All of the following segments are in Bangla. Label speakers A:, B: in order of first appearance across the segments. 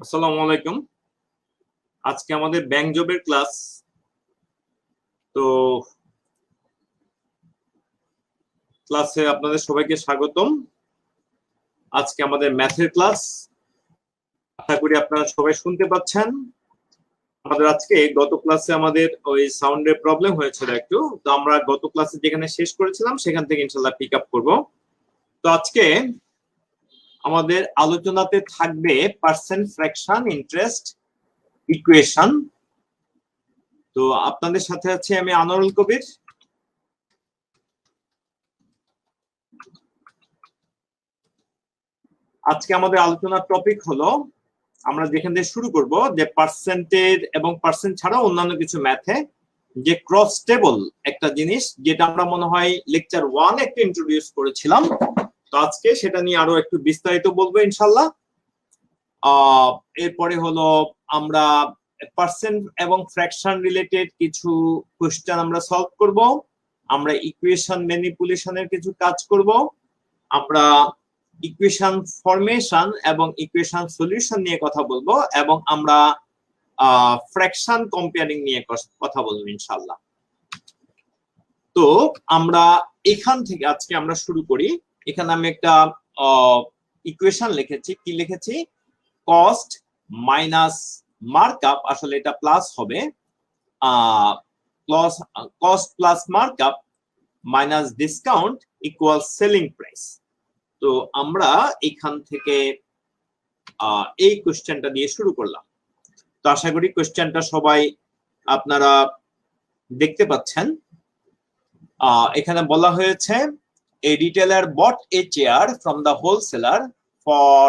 A: আসসালামু আলাইকুম। আজকে আমাদের ব্যাংক জবের ক্লাস। তো ক্লাসে আপনাদের সবাইকে স্বাগতম। আজকে আমাদের ম্যাথের ক্লাস। আশা করি আপনারা সবাই শুনতে পাচ্ছেন। আমাদের আজকে গত ক্লাসে আমাদের ওই সাউন্ডের প্রবলেম হয়েছিল একটু, তো আমরা গত ক্লাসে যেখানে শেষ করেছিলাম সেখান থেকে ইনশাআল্লাহ পিক আপ করব। তো আজকে আমাদের আলোচনাতে থাকবে পার্সেন্ট, ফ্র্যাকশন, ইন্টারেস্ট, ইকুয়েশন। তো আপনাদের সাথে আছে আমি আনোয়ারুল কবির। আজকে আমাদের আলোচনার টপিক হলো, আমরা যেখান থেকে শুরু করব, যে পার্সেন্টেজ এবং পার্সেন্ট ছাড়াও অন্যান্য কিছু ম্যাথে যে ক্রস টেবল একটা জিনিস, যেটা আমরা মনে হয় লেকচার 1 একটু ইন্ট্রোডিউস করেছিলাম। তো আজকে সেটা নিয়ে আরো একটু বিস্তারিত বলবো ইনশাআল্লাহ। এরপরে হলো আমরা পার্সেন্ট এবং ফ্র্যাকশন রিলেটেড কিছু কোশ্চেন আমরা সলভ করব। আমরা ইকুয়েশন ম্যানিপুলেশনের কিছু কাজ করব। আমরা ইকুয়েশন ফরমেশন এবং ইকুয়েশন সলিউশন নিয়ে কথা বলবো, এবং আমরা ফ্র্যাকশন কম্পেয়ারিং নিয়ে কথা বলবো ইনশাআল্লাহ। তো আমরা এখান থেকে আজকে আমরা শুরু করি। এখানে আমি একটা ইকুয়েশন লিখেছি। কি লিখেছি? কস্ট মাইনাস মার্কআপ, আসলে এটা প্লাস হবে, cost plus markup minus discount equal selling price. তো আমরা এখান থেকে এই কোশ্চেনটা দিয়ে শুরু করলাম। তো আশা করি কোশ্চেনটা সবাই আপনারা দেখতে পাচ্ছেন। এখানে বলা হয়েছে, a retailer bought a chair from the wholesaler for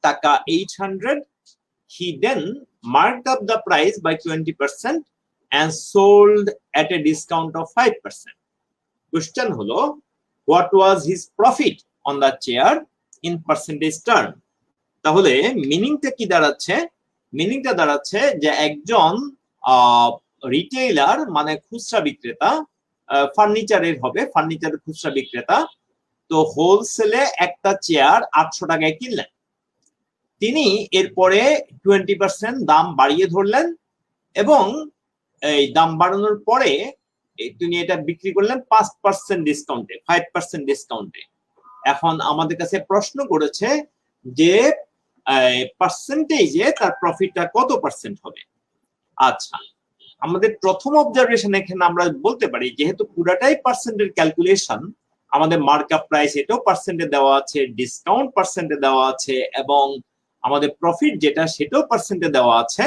A: টাকা 800. He then marked up the price by 20% and sold at a discount of 5%. Question হলো, what was his profit on the chair in percentage term? তাহলে মিনিংটা কি দাঁড়াচ্ছে? মিনিংটা দাঁড়াচ্ছে যে একজন রিটেইলার মানে খুচরা বিক্রেতা, ফার্নিচারের হবে, ফার্নিচারের খুচরা বিক্রেতা, তো হোলসেলে একটা চেয়ার 800 টাকায় কিনলেন। তিনি এরপরে 20% দাম বাড়িয়ে ধরলেন, এবং এই দাম বাড়ানোর পরে তিনি এটা বিক্রি করলেন 5% ডিসকাউন্টে, 5% ডিসকাউন্টে। এখন আমাদের কাছে প্রশ্ন করেছে যে পার্সেন্টেজে তার প্রফিটটা কত পার্সেন্ট হবে। আচ্ছা, আমাদের প্রথম অবজারভেশন এখানে আমরা বলতে পারি, যেহেতু পুরাটাই পার্সেন্টের ক্যালকুলেশন, আমাদের মার্কআপ প্রাইস এটাও পার্সেন্টে দেওয়া আছে, ডিসকাউন্ট পার্সেন্টে দেওয়া আছে, এবং আমাদের প্রফিট যেটা সেটাও পার্সেন্টে দেওয়া আছে।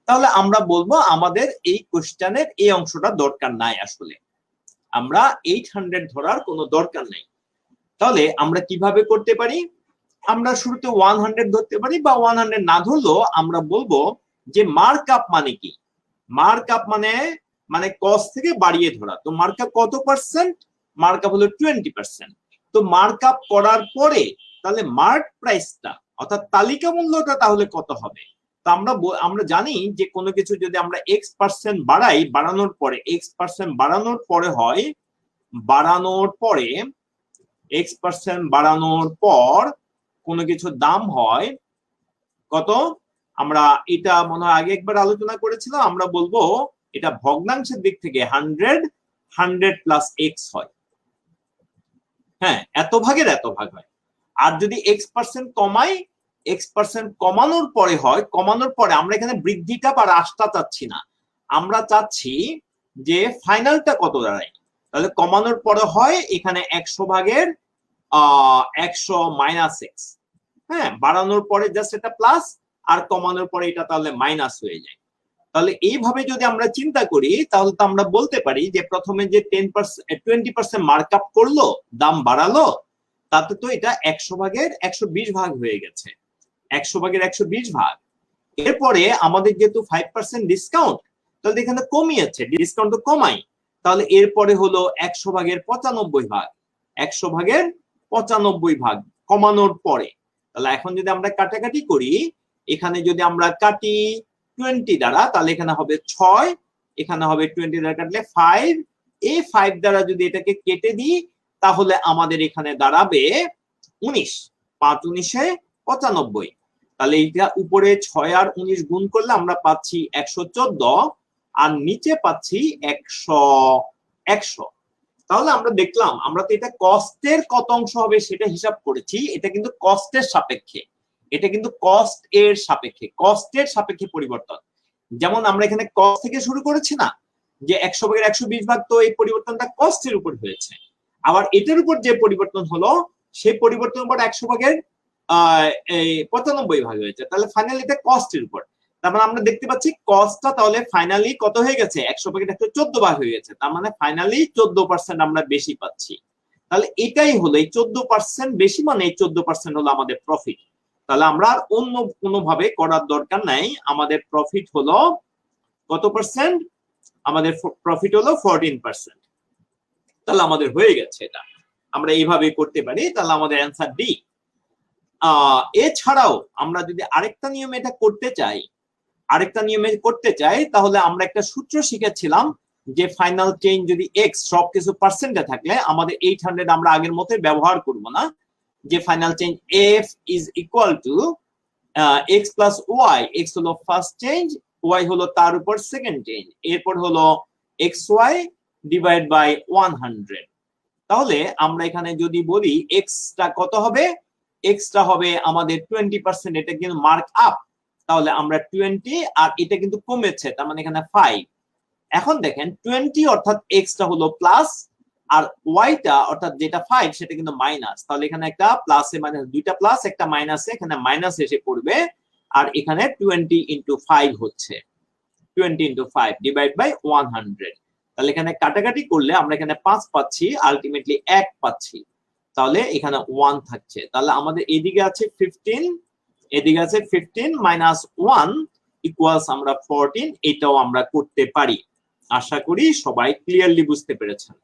A: তাহলে আমরা বলবো আমাদের এই কোশ্চেনের এই অংশটা দরকার নাই। আসলে আমরা 800 ধরার কোনো দরকার নেই। তাহলে আমরা কিভাবে করতে পারি? আমরা শুরুতে 100 ধরতে পারি, বা 100 না ধরলেও আমরা বলবো যে মার্কআপ মানে কি? মার্কআপ মানে কস্ট থেকে বাড়িয়ে ধরা। তো মার্কআপ কত পার্সেন্ট? মার্কআপ হলো 20%। তো মার্কআপ করার পরে তাহলে মার্ক প্রাইসটা অর্থাৎ তালিকা মূল্যটা তাহলে কত হবে? তো আমরা জানি যে কোনো কিছু যদি আমরা x% বাড়াই, বাড়ানোর পরে x% বাড়ানোর পরে হয়, বাড়ানোর পরে x% বাড়ানোর পর কোনো কিছু দাম হয় কত? আমরা এটা মনে হয় আগে একবার আলোচনা করেছিলাম। আমরা বলবো এটা ভগ্নাংশের দিক থেকে 100 প্লাস x হয়। হ্যাঁ, এত ভাগের এত ভাগ হয়। আর যদি x% কমাই, x% কমানোর পরে হয়, কমানোর পরে আমরা এখানে বৃদ্ধিটা বা হ্রাসটা চাচ্ছি না, আমরা চাচ্ছি যে ফাইনালটা কত দাঁড়ায়। তাহলে কমানোর পরে হয় এখানে 100 ভাগের 100 মাইনাস x। হ্যাঁ, বাড়ানোর পরে জাস্ট এটা প্লাস, আর কমানোর পরে এটা তাহলে মাইনাস হয়ে যায়। তাহলে এইভাবে যদি আমরা চিন্তা করি, তাহলে তো আমরা বলতে পারি যে প্রথমে যে 20% মার্কআপ করলো, দাম বাড়ালো, তাতে তো এটা 100 ভাগের 120 ভাগ হয়ে গেছে, 100 ভাগের 120 ভাগ। এরপরে আমাদের যেহেতু 5% ডিসকাউন্ট, তাহলে এখানে কমিয়েছে, ডিসকাউন্ট তো কমাই, তাহলে এরপরে হলো 100 ভাগের 95 ভাগ, 100 ভাগের 95 ভাগ কমানোর পরে। তাহলে এখন যদি আমরা কাটাকাটি করি, এখানে যদি আমরা কাটি 20 দ্বারা, তাহলে এখানে হবে 6, এখানে হবে 20 দ্বারা কাটলে 5, এই 5 দ্বারা যদি এটাকে কেটে দিই, তাহলে আমাদের এখানে দাঁড়াবে 19, 5 19 95। তাহলে এইটা উপরে 6 আর 19 গুণ করলে আমরা পাচ্ছি 114 আর নিচে পাচ্ছি 100। তাহলে আমরা দেখলাম, আমরা তো এটা কস্টের কত অংশ হবে সেটা হিসাব করেছি, এটা কিন্তু কস্টের সাপেক্ষে, এটা কিন্তু কস্টের সাপেক্ষে পরিবর্তন। যেমন আমরা এখানে কস্ট থেকে শুরু করেছি না, যে 100 ভাগের 120 ভাগ, তো এই পরিবর্তনটা কস্টের উপর হয়েছে। আবার এটার উপর যে পরিবর্তন হলো সেই পরিবর্তনের উপর 100 ভাগের 95 ভাগ হয়েছে, তাহলে ফাইনালি এটা কস্টের উপর। তার মানে আমরা দেখতে পাচ্ছি কস্টটা তাহলে ফাইনালি কত হয়ে গেছে, 100 ভাগের 114 ভাগ হয়ে গেছে, তার মানে ফাইনালি 14% আমরা বেশি পাচ্ছি। তাহলে এটাই হলো, এই 14% বেশি মানে এই 14% হলো আমাদের প্রফিট। তাহলে আমরা আর অন্য কোনো ভাবে করার দরকার নাই, আমাদের প্রফিট হলো কত পার্সেন্ট, আমাদের প্রফিট হলো 14%। তাহলে আমাদের হয়ে গেছে, এটা আমরা এইভাবে করতে পারি। তাহলে আমাদের অ্যান্সার ডি। এছাড়াও আমরা যদি আরেকটা নিয়মে এটা করতে চাই, তাহলে আমরা একটা সূত্র শিখেছিলাম যে ফাইনাল চেঞ্জ যদি এক্স সবকিছু পার্সেন্টে থাকলে আমাদের 800 আমরা আগের মতোই ব্যবহার করব না, যে final change F is equal to X plus Y, X হলো ফার্স্ট চেঞ্জ, ওয়াই হলো তার উপর সেকেন্ড চেঞ্জ, এরপর হলো এক্স ওয়াই ডিভাইড বাই 100। তাহলে আমরা এখানে যদি বলি এক্সটা কত হবে, এক্সটা হবে আমাদের 20%, এটা কিন্তু মার্ক আপ, তাহলে আমরা 20, আর এটা কিন্তু কমেছে, তার মানে এখানে 5। এখন দেখেন 20 অর্থাৎ এক্সটা হলো প্লাস, আর ওয়াইটা অর্থাৎ যেটা 5 সেটা কিন্তু মাইনাস, তাহলে এখানে একটা প্লাসে মাইনাস, দুইটা প্লাস একটা মাইনাসে, এখানে মাইনাস এসে পড়বে, আর এখানে 20 ইন্টু 5 হচ্ছে, 20 ইন্টু 5 ডিভাইড বাই 100। তাহলে এখানে কাটাকাটি করলে আমরা এখানে 5 পাচ্ছি, আলটিমেটলি 1 পাচ্ছি, তাহলে এখানে 1 থাকছে। তাহলে আমাদের এদিকে আছে 15, এদিকে আছে 15 মাইনাস 1 ইকুয়ালস আমরা 14, এটাও আমরা করতে পারি। আশা করি সবাই ক্লিয়ারলি বুঝতে পেরেছেন।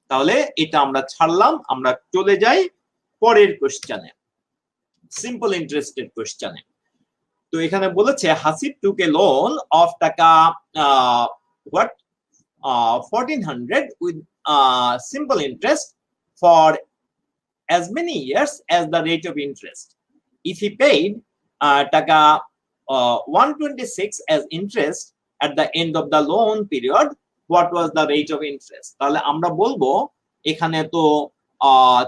A: তাহলে এটা আমরা ছাড়লাম, আমরা চলে যাই পরের কোশ্চেনে, সিম্পল ইন্টারেস্টেড কোশ্চেনে। তো এখানে বলেছে হাসিব টুক এ লোন অফ টাকা 1400 with simple interest for as many years as the rate of interest. If he paid taka 126 as interest at the end of the loan period, what was the rate of interest? তাহলে আমরা বলবো এখানে তো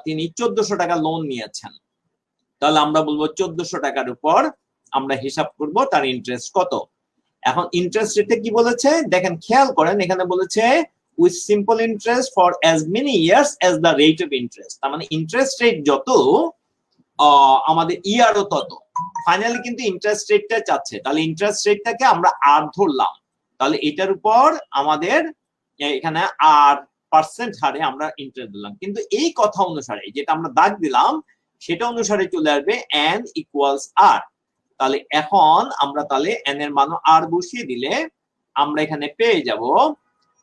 A: তিনি 1400 টাকা লোন নিয়েছেন, তাহলে আমরা বলবো 1400 টাকার উপর আমরা হিসাব করব তার ইন্টারেস্ট কত। এখন ইন্টারেস্ট রেটে কি বলেছে দেখেন, খেয়াল করেন, এখানে বলেছে with simple interest for as many years as the rate of interest, তার মানে ইন্টারেস্ট রেট যত আমাদের ইয়ারও তত, ফাইনালি কিন্তু ইন্টারেস্ট রেটটা চাচ্ছে, তাহলে ইন্টারেস্ট রেটটাকে আমরা আর ধরলাম, তাহলে এটার উপর আমাদের এখানে আর পার্সেন্ট হারে আমরা ইন্টারেস্ট দিলাম, কিন্তু এই কথা অনুসারে যেটা আমরা দাগ দিলাম সেটা অনুসারে চলে আসবে n ইকুয়ালস r। তাহলে এখন আমরা তাহলে n এর মান r বসিয়ে দিলে আমরা এখানে পেয়ে যাব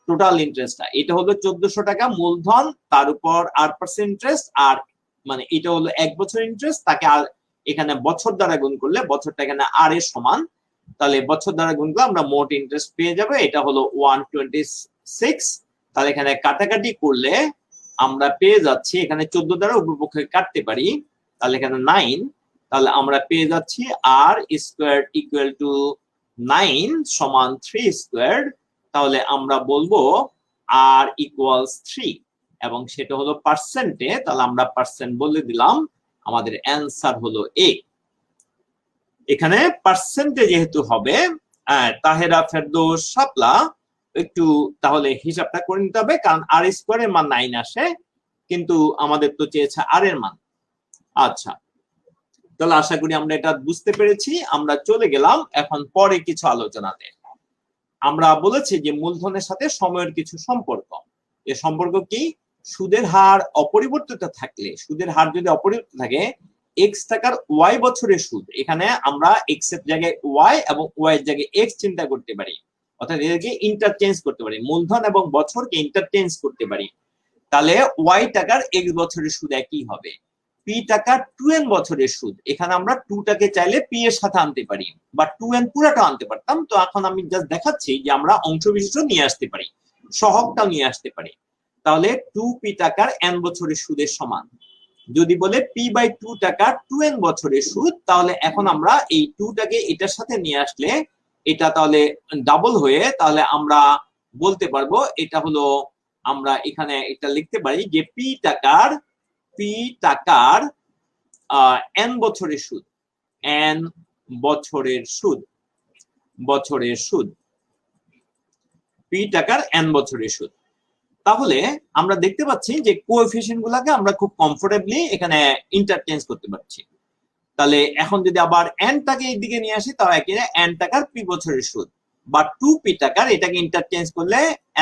A: টোটাল ইন্টারেস্টটা, এটা হলো 1400 টাকা মূলধন, তার উপর আর পার্সেন্ট ইন্টারেস্ট, আর মানে এটা হলো 1 বছর ইন্টারেস্ট, তাকে আর এখানে বছর দ্বারা গুণ করলে বছরটা এখানে আর এর সমান, তাহলে বছর দ্বারা গুণ করলে আমরা মোট ইন্টারেস্ট পেয়ে যাবে, এটা হলো 126। তাহলে এখানে কাটাকাটি করলে আমরা পেয়ে যাচ্ছি, এখানে 14 দ্বারা উপপক্ষে কাটতে পারি, তাহলে এখানে 9, তাহলে আমরা পেয়ে যাচ্ছি r স্কয়ার ইকুয়াল টু 9 সমান 3 স্কয়ার, তাহলে আমরা বলবো r ইকুয়ালস 3, এবং সেটা হলো পার্সেন্টে, তাহলে আমরা পার্সেন্ট বলে দিলাম, আমাদের অ্যানসার হলো a। এখানে পার্সেন্টে যেহেতু হবে, তাহেরা ফেরদৌস শাপলা একটু তাহলে হিসাবটা করে নিতে হবে, কারণ r স্কয়ারের মান 9 আসে, কিন্তু আমাদের তো চেয়েছে r এর মান। আচ্ছা, তাহলে আশা করি আমরা এটা বুঝতে পেরেছি। আমরা চলে গেলাম এখন পরে কিছু আলোচনাতে। আমরা বলেছি যে মূলধনের সাথে সময়ের কিছু সম্পর্ক, এই সম্পর্ক কি, সুদের হার অপরিবর্তিত থাকলে, সুদের হার যদি অপরিবর্তিত থাকে, এক্স টাকার ওয়াই বছরের সুদ, এখানে আমরা এক্স এর জায়গায় ওয়াই এবং ওয়াই এর জায়গায় এক্স চিন্তা করতে পারি, অর্থাৎ এদেরকে ইন্টারচেঞ্জ করতে পারি, মূলধন এবং বছরকে ইন্টারচেঞ্জ করতে পারি। তাহলে ওয়াই টাকার এক্স বছরের সুদ একই হবে, পি টাকার 2n বছরের সুদ, এখানে আমরা 2 টাকে চাইলে পি এর সাথে আনতে পারি, বা 2n পুরোটা আনতে পারতাম, তো এখন আমি জাস্ট দেখাচ্ছি যে আমরা অংশ বিশিষ্ট নিয়ে আসতে পারি, সহগটাও নিয়ে আসতে পারি। তাহলে 2p টাকার n বছরের সুদের সমান, যদি বলে P/2 টাকা 2n বছরের সুদ, তাহলে এখন আমরা এই 2 টাকে এটার সাথে নিয়ে আসলে এটা তাহলে ডাবল হয়ে তাহলে আমরা বলতে পারবো এটা হলো, আমরা এখানে এটা লিখতে পারি যে P টাকার n বছরের সুদ, n বছরের সুদ, P টাকার n বছরের সুদ। তাহলে আমরা দেখতে পাচ্ছি যে কোএফিসিয়েন্ট গুলাকে আমরা খুব কমফোর্টেবলি এখানে ইন্টারচেঞ্জ করতে পারছি। তাহলে এখন যদি আবার n টাকে এইদিকে নিয়ে আসি, তাহলে n টাকার p বছরের সুদ বা 2p টাকার, এটাকে ইন্টারচেঞ্জ করলে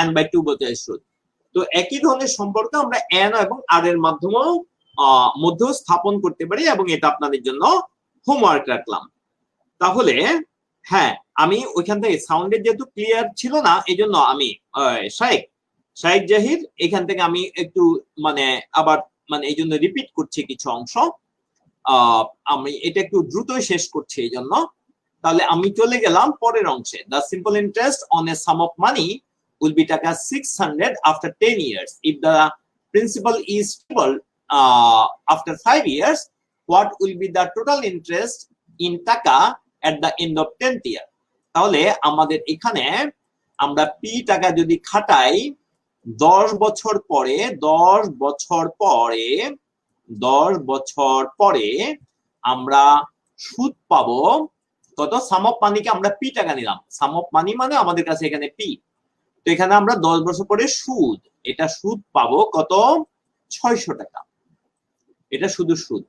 A: n/2 বছরের সুদ। তো একই ধরনের সম্পর্ক আমরা n এবং r এর মধ্যেও স্থাপন করতে পারি, এবং এটা আপনাদের জন্য হোমওয়ার্ক রাখলাম। তাহলে হ্যাঁ, আমি ওইখান থেকে সাউন্ডের যেহেতু ক্লিয়ার ছিল না, এই জন্য আমি শাইখ জাহির এখান থেকে আমি একটু আবার এই জন্য রিপিট করছি কিছু অংশ। আমি এটা একটু দ্রুতই শেষ করছি এই জন্য। তাহলে আমি চলে গেলাম পরের অংশে। The simple interest on a some of money will be টাকা 600 after 10 years. If the principal is stable after 5 years, what will be the total interest in টাকা at the end of 10th year? তাহলে আমাদের এখানে আমরা p টাকা যদি খাটাই 10 বছর পরে আমরা সুদ পাবো কত? সাম অফ মানিকে আমরা p টাকা নিলাম, সাম অফ মানি মানে আমাদের কাছে এখানে p। তো এখানে আমরা 10 বছর পরে সুদ পাবো কত? 600 টাকা। এটা শুধু সুদ।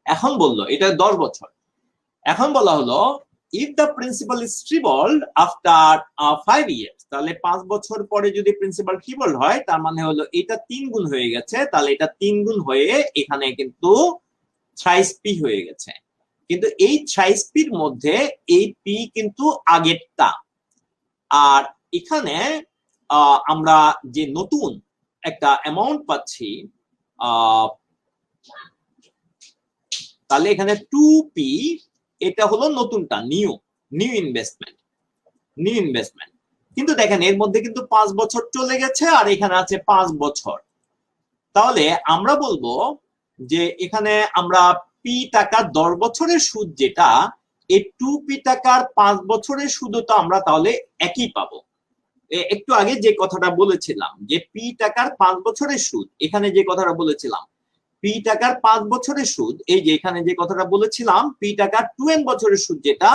A: এখন বললো এটা 10 বছর। এখন বলা হলো if the principal is tripled after 5 years, তাহলে 5 বছর পরে যদি প্রিন্সিপাল ট্রিপল হয়, তার মানে হলো এটা 3 গুণ হয়ে গেছে। তাহলে এটা 3 গুণ হয়ে এখানে কিন্তু thrice p হয়ে গেছে। কিন্তু এই thrice p এর মধ্যে এই p কিন্তু আগেরটা, আর এখানে আমরা যে নতুন একটা অ্যামাউন্ট পাচ্ছি, তাহলে এখানে 2p, এটা হলো নতুনটা, নিউ ইনভেস্টমেন্ট। কিন্তু দেখেন এর মধ্যে কিন্তু 5 বছর চলে গেছে, আর এখানে আছে 5 বছর। তাহলে আমরা বলবো যে এখানে আমরা p টাকা 10 বছরের সুদ যেটা, এই 2p টাকার 5 বছরের সুদও তো আমরা তাহলে একই পাবো। একটু আগে যে কথাটা বলেছিলাম যে p টাকার 5 বছরের সুদ, এখানে যে কথাটা বলেছিলাম p টাকার 5 বছরের সুদ, এই যে এখানে যে কথাটা বলেছিলাম p টাকার 2n বছরের সুদ যেটা,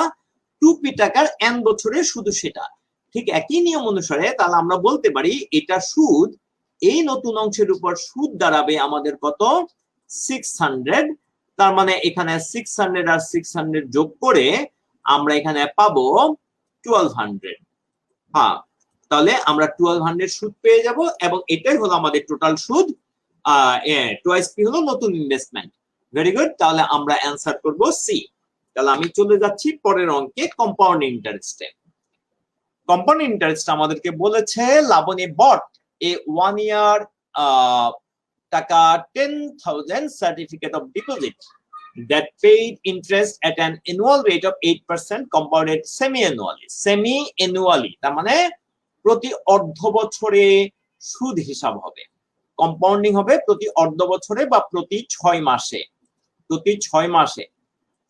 A: 2p টাকার n বছরের সুদ সেটা, ঠিক একই নিয়ম অনুসারে তাহলে আমরা বলতে পারি এটা সুদ, এই নতুন অংশের উপর সুদ দাঁড়াবে আমাদের কত? 600। তার মানে এখানে 600 আর 600 যোগ করে আমরা এখানে পাবো 1200। হ্যাঁ, তাহলে আমরা 1200 সুদ পেয়ে যাব, এবং এটাই হলো আমাদের টোটাল সুদ। টুয়াইস পি হলো নতুন ইনভেস্টমেন্ট। ভেরি গুড, তাহলে আমরা অ্যান্সার করব সি। তাহলে আমি চলে যাচ্ছি পরের অঙ্কে, কম্পাউন্ড ইন্টারেস্টে। কম্পাউন্ড ইন্টারেস্ট আমাদেরকে বলেছে লাবণী বট এ 1 year টাকা 10,000 certificate of deposit that paid interest at an annual rate of 8% compounded semi-annually, তার মানে প্রতি অর্ধ বছরে সুদ হিসাব হবে, কম্পাউন্ডিং হবে প্রতি অর্ধ বছরে বা প্রতি 6 মাসে,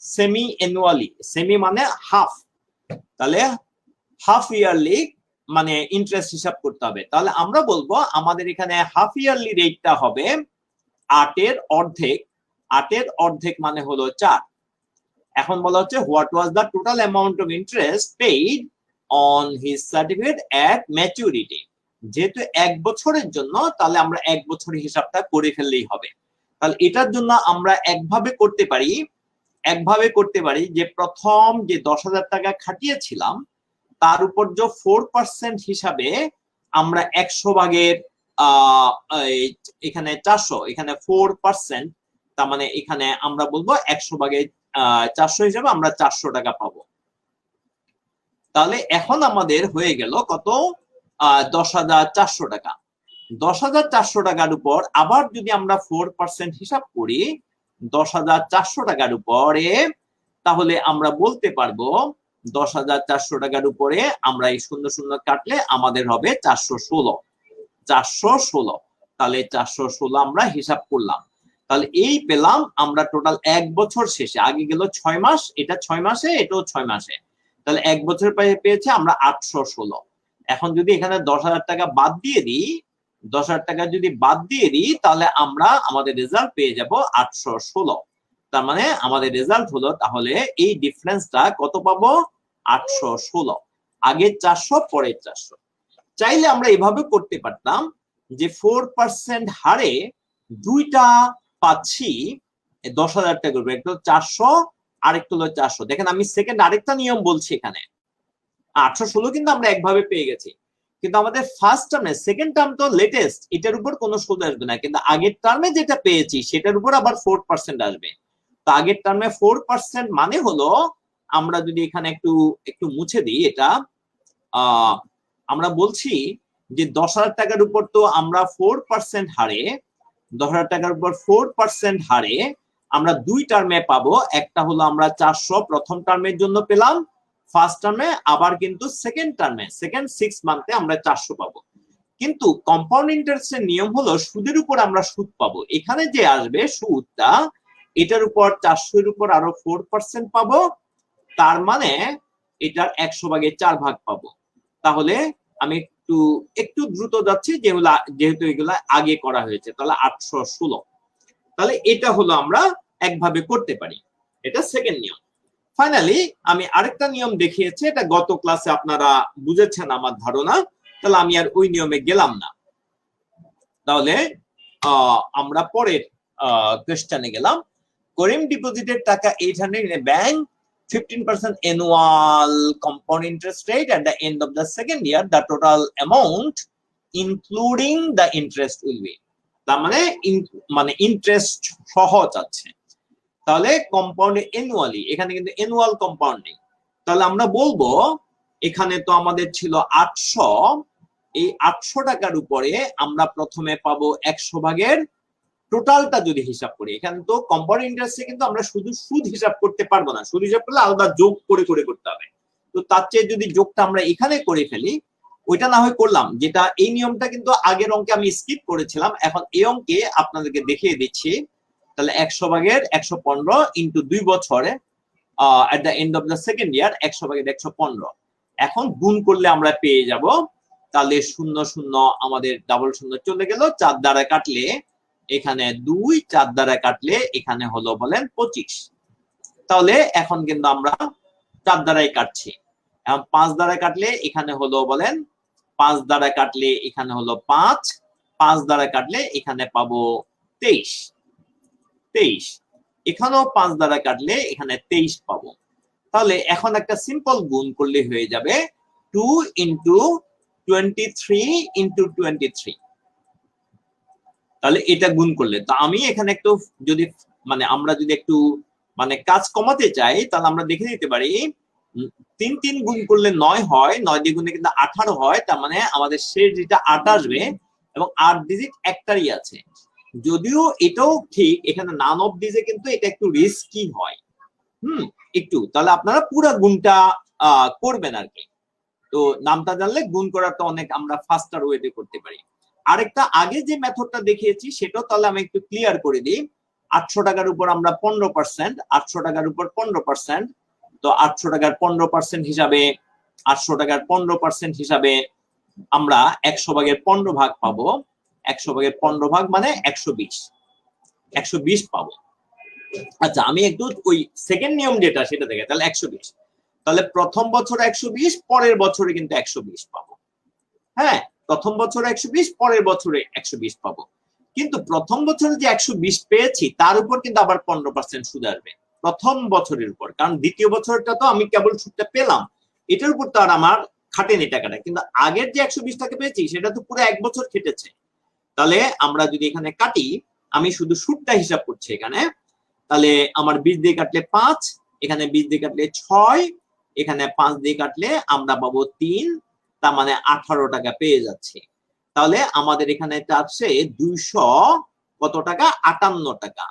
A: সেমি অ্যানুয়ালি, সেমি মানে হাফ, তাহলে হাফ ইয়ারলি মানে ইন্টারেস্ট হিসাব করতে হবে। তাহলে আমরা বলবো আমাদের এখানে হাফ ইয়ারলি রেটটা হবে 8 এর অর্ধেক, 8 এর অর্ধেক মানে হলো 4। এখন বলা হচ্ছে what was the total amount of interest paid on his certificate at maturity. যেহেতু 1 বছরের জন্য, তাহলে আমরা 1 বছরের হিসাবটা করে ফেললেই হবে। তাহলে এটার জন্য আমরা একভাবে করতে পারি যে প্রথম যে 10,000 টাকা খাটিয়েছিলাম তার উপর যে 4% হিসাবে আমরা 100 ভাগের এখানে 400, এখানে 4%, তার মানে এখানে আমরা বলবো 100 ভাগের 400 হিসাবে আমরা 400 টাকা পাবো। তাহলে এখন আমাদের হয়ে গেল কত? 10,400 টাকা। 10,400 টাকার উপর আবার যদি আমরা 4% হিসাব করি 10,400 টাকার উপরে, তাহলে আমরা বলতে পারবো 10,400 টাকার উপরে আমরা এই 0 কাটলে আমাদের হবে 416। তাহলে 416 আমরা হিসাব করলাম। তাহলে এই পেলাম আমরা টোটাল 1 বছর শেষে, আগে গেল 6 মাস, এটা 6 মাসে, এটাও 6 মাসে, তাহলে 1 বছর পেয়েছে আমরা 816। এখন যদি এখানে 10,000 টাকা বাদ দিয়ে দিই, 10,000 টাকা যদি বাদ দিয়ে দিই, তাহলে আমরা আমাদের রেজাল্ট পেয়ে যাব 816। তার মানে আমাদের রেজাল্ট হলো, তাহলে এই ডিফারেন্সটা কত পাবো? 816। আগে 400, পরে 400। চাইলে আমরা এভাবে করতে পারতাম যে 4% হারে দুইটা পাচ্ছি 10,000 টাকার উপরে, একটা 400 আরেকটা হলো 400। দেখেন আমি সেকেন্ড আরেকটা নিয়ম বলছি, এখানে 816 কিন্তু আমরা একভাবে পেয়ে গেছি, কিন্তু আমাদের ফার্স্ট টার্মে, সেকেন্ড টার্ম তো লেটেস্ট, এটার উপর কোনো সুদ আসবে না, কিন্তু আগের টার্মে যেটা পেয়েছি সেটার উপর আবার 4% আসবে। তো আগের টার্মে 4% মানে হলো, আমরা যদি এখানে একটু একটু মুছে দিই এটা, আমরা বলছি যে 10,000 টাকার উপর তো আমরা 4% হারে, 10,000 টাকার উপর 4% হারে আমরা দুই টার্মে পাবো। একটা হলো আমরা 400 প্রথম টার্মের জন্য পেলাম ফার্স্ট টার্মে, আবার কিন্তু সেকেন্ড টার্মে, সেকেন্ড 6 মান্থে আমরা 400 পাবো। কিন্তু কম্পাউন্ড ইন্টারেস্টের নিয়ম হলো সুদের উপর আমরা সুদ পাবো। এখানে যে আসবে সুদটা, এটার উপর 400 এর উপর আরো 4% পাবো, তার মানে এটার 100 ভাগে 4 ভাগ পাবো। তাহলে আমি একটু একটু দ্রুত যাচ্ছি, যেহেতু এগুলা আগে করা হয়েছে, তাহলে 816। তাহলে এটা হলো আমরা একভাবে করতে পারি, এটা সেকেন্ড নিয়ম। ফাইনালি আমি আরেকটা নিয়ম দেখিয়েছি, এটা গত ক্লাসে আপনারা বুঝেছেন আমার ধারণা, তাহলে আমি আর ওই নিয়মে গেলাম না। তাহলে আমরা পরের কোশ্চেনে গেলাম। করিম ডিপোজিটের টাকা 800 in a bank, 15% annual compound interest rate at the end of the second year, the total amount including the interest will be, তার মানে ইন্টারেস্ট সহ যাচ্ছে। তাহলে কম্পাউন্ড অ্যানুয়ালি, এখানে কিন্তু অ্যানুয়াল কম্পাউন্ডিং, তাহলে আমরা বলবো এখানে তো আমাদের ছিল 800, এই 800 টাকার উপরে আমরা প্রথমে পাবো 100 ভাগের টোটালটা যদি হিসাব করি। এখানে তো কম্পাউন্ড ইন্টারেস্টে কিন্তু আমরা শুধু সুদ হিসাব করতে পারবো না, সুদ হিসাব করলে আলাদা যোগ করে করে করতে হবে। তো তার চেয়ে যদি যোগটা আমরা এখানে করে ফেলি, ওইটা না হয় করলাম, যেটা এই নিয়মটা কিন্তু আগের অঙ্কে আমি স্কিপ করেছিলাম, এখন এই অঙ্কে আপনাদেরকে দেখিয়ে দিচ্ছি। তাহলে 100 ভাগের 115 ইন্টু 2 বছরে at the end of the second year, 100 ভাগের 115। এখন গুণ করলে আমরা পেয়ে যাব, তাহলে 0 0 আমাদের ডাবল শূন্য চলে গেল, 4 দ্বারা কাটলে এখানে 2, 4 দ্বারা কাটলে এখানে হলো বলেন 25। তাহলে এখন কিন্তু আমরা 4 দ্বারাই কাটছি, এখন 5 দ্বারা কাটলে এখানে হলো বলেন 5 দ্বারা কাটলে এখানে হলো 5, 5 দ্বারা কাটলে এখানে পাবো 23, 23। এখানেও 5 দ্বারা কাটলে এখানে 23 পাবো। তাহলে এখন একটা সিম্পল গুণ করলে হয়ে যাবে 2 ইন্টু 23 ইন্টু 23। তাহলে এটা গুণ করলে, তো আমি এখানে একটু যদি আমরা যদি একটু কাজ কমাতে চাই, তাহলে আমরা দেখে দিতে পারি 3 3 গুণ করলে 9 হয়, 9 দিয়ে গুণে কিন্তু 18 হয়। তার মানে আমাদের শেষ যেটা 8 আসবে, এবং 8 ডিজিট একটারই আছে। যদিও এটাও ঠিক, এখানে নান অফ দিজে কিন্তু এটা একটু রিস্কি হয়, একটু। তাহলে আপনারা পুরো গুণটা করবেন আর কি। তো নামটা জানলে গুণ করাটা অনেক আমরা ফাস্টার ওয়েতে করতে পারি। আরেকটা আগে যে মেথডটা দেখিয়েছি সেটাও তাহলে আমি একটু ক্লিয়ার করে দিই। 800 টাকার উপর আমরা 15%, 800 টাকার উপর 15%, তো 800 টাকার 15% হিসাবে, 800 টাকার 15% হিসাবে আমরা 100 ভাগের 15 ভাগ পাবো। 100 ভাগের 15 ভাগ মানে 120, 120 পাবো। আচ্ছা, আমি একটু ওই সেকেন্ড নিয়ম যেটা সেটা দেখে, তাহলে 120। তাহলে প্রথম বছর 120, পরের বছরে কিন্তু 120 পাবো। হ্যাঁ, প্রথম বছরে 120, পরের বছরে 120 পাবো। কিন্তু প্রথম বছরে যে 120 পেয়েছি তার উপর কিন্তু আবার 15% সুদ আসবে প্রথম বছরের উপর, কারণ দ্বিতীয় বছরটা তো আমি কেবল সুদটা পেলাম, এটার উপর তো আর আমার খাটেনি টাকাটা। কিন্তু আগের যে 120 টাকা পেয়েছি সেটা তো পুরো 1 বছর খেটেছে। তাহলে আমরা যদি এখানে কাটি, আমি শুধু সুদটা হিসাব করছি এখানে, তাহলে আমার 20 দিয়ে কাটলে 5, এখানে 20 দিয়ে কাটলে 6, এখানে 5 দিয়ে কাটলে আমরা পাবো 3, তার মানে 18 টাকা পেয়ে যাচ্ছে। তাহলে আমাদের এখানে চাচ্ছে 200 কত টাকা? 58 টাকা।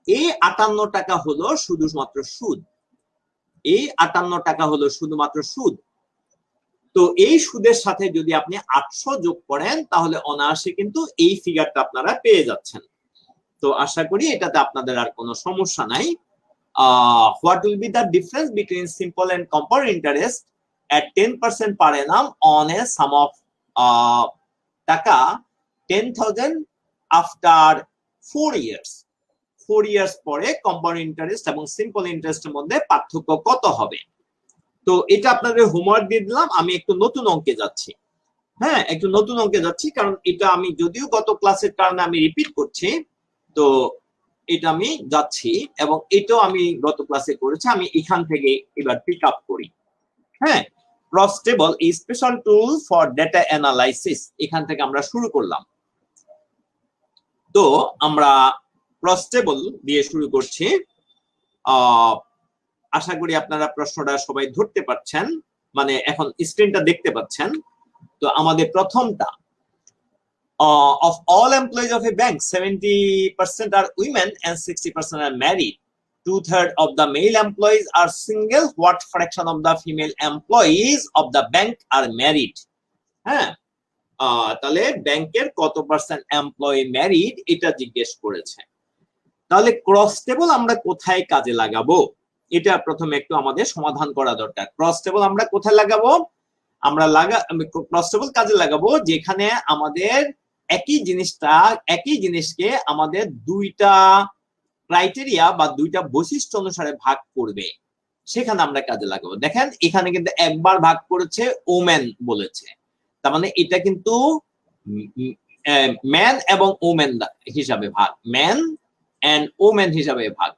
A: এই 58 টাকা হলো শুধুমাত্র সুদ, এই 58 টাকা হলো শুধুমাত্র সুদ। তো এই সুদের সাথে যদি আপনি 800 যোগ করেন, তাহলে অনায়াসে কিন্তু এই ফিগারটা আপনারা পেয়ে যাচ্ছেন। তো আশা করি এটাতে আপনাদের আর কোনো সমস্যা নাই। What will be the difference between simple and compound interest at 10% per annum on a sum of টাকা 10,000 after 4 years? 4 years পরে কম্পাউন্ড ইন্টারেস্ট এবং সিম্পল ইন্টারেস্টের মধ্যে পার্থক্য কত হবে? তো এটা আপনাদের হোমওয়ার্ক দিয়ে দিলাম। আমি একটু নতুন অঙ্কে যাচ্ছি। হ্যাঁ, একটু নতুন অঙ্কে যাচ্ছি, কারণ এটা আমি যদিও গত ক্লাসের কারণে আমি রিপিট করছি, তো এটা আমি যাচ্ছি এবং এটাও আমি গত ক্লাসে করেছি। আমি এখান থেকে এবার পিক আপ করি। হ্যাঁ, cross table is special tool for data analysis, এখান থেকে আমরা শুরু করলাম। তো আমরা ক্রস টেবল দিয়ে শুরু করছি। আশা করি আপনারা প্রশ্নটা সবাই ধরতে পারছেন, মানে এখন স্ক্রিনটা দেখতে পাচ্ছেন। তো আমাদের প্রথমটা, of all employees of a bank 70% are women and 60% are married. 2/3 of the male employees are single. What fraction of the female employees of the bank are married? হ্যাঁ, তাহলে ব্যাংকের কত পার্সেন্ট এমপ্লয়ি ম্যারিড এটা জিজ্ঞেস করেছে। তাহলে ক্রস টেবল আমরা কোথায় কাজে লাগাবো, এটা প্রথমে একটু আমাদের সমাধান করা দরকার। ক্রস টেবল আমরা কোথায় লাগাবো? আমরা ক্রস টেবল কাজে লাগাবো যেখানে আমাদের একই জিনিসকে আমাদের দুইটা ক্রাইটেরিয়া বা দুইটা বৈশিষ্ট্য অনুসারে ভাগ করবে, সেখানে আমরা কাজে লাগাবো। দেখেন এখানে কিন্তু একবার ভাগ করেছে, ওমেন বলেছে, তার মানে এটা কিন্তু ম্যান এবং ওমেন হিসাবে ভাগ, ম্যান এন্ড ওমেন হিসাবে ভাগ।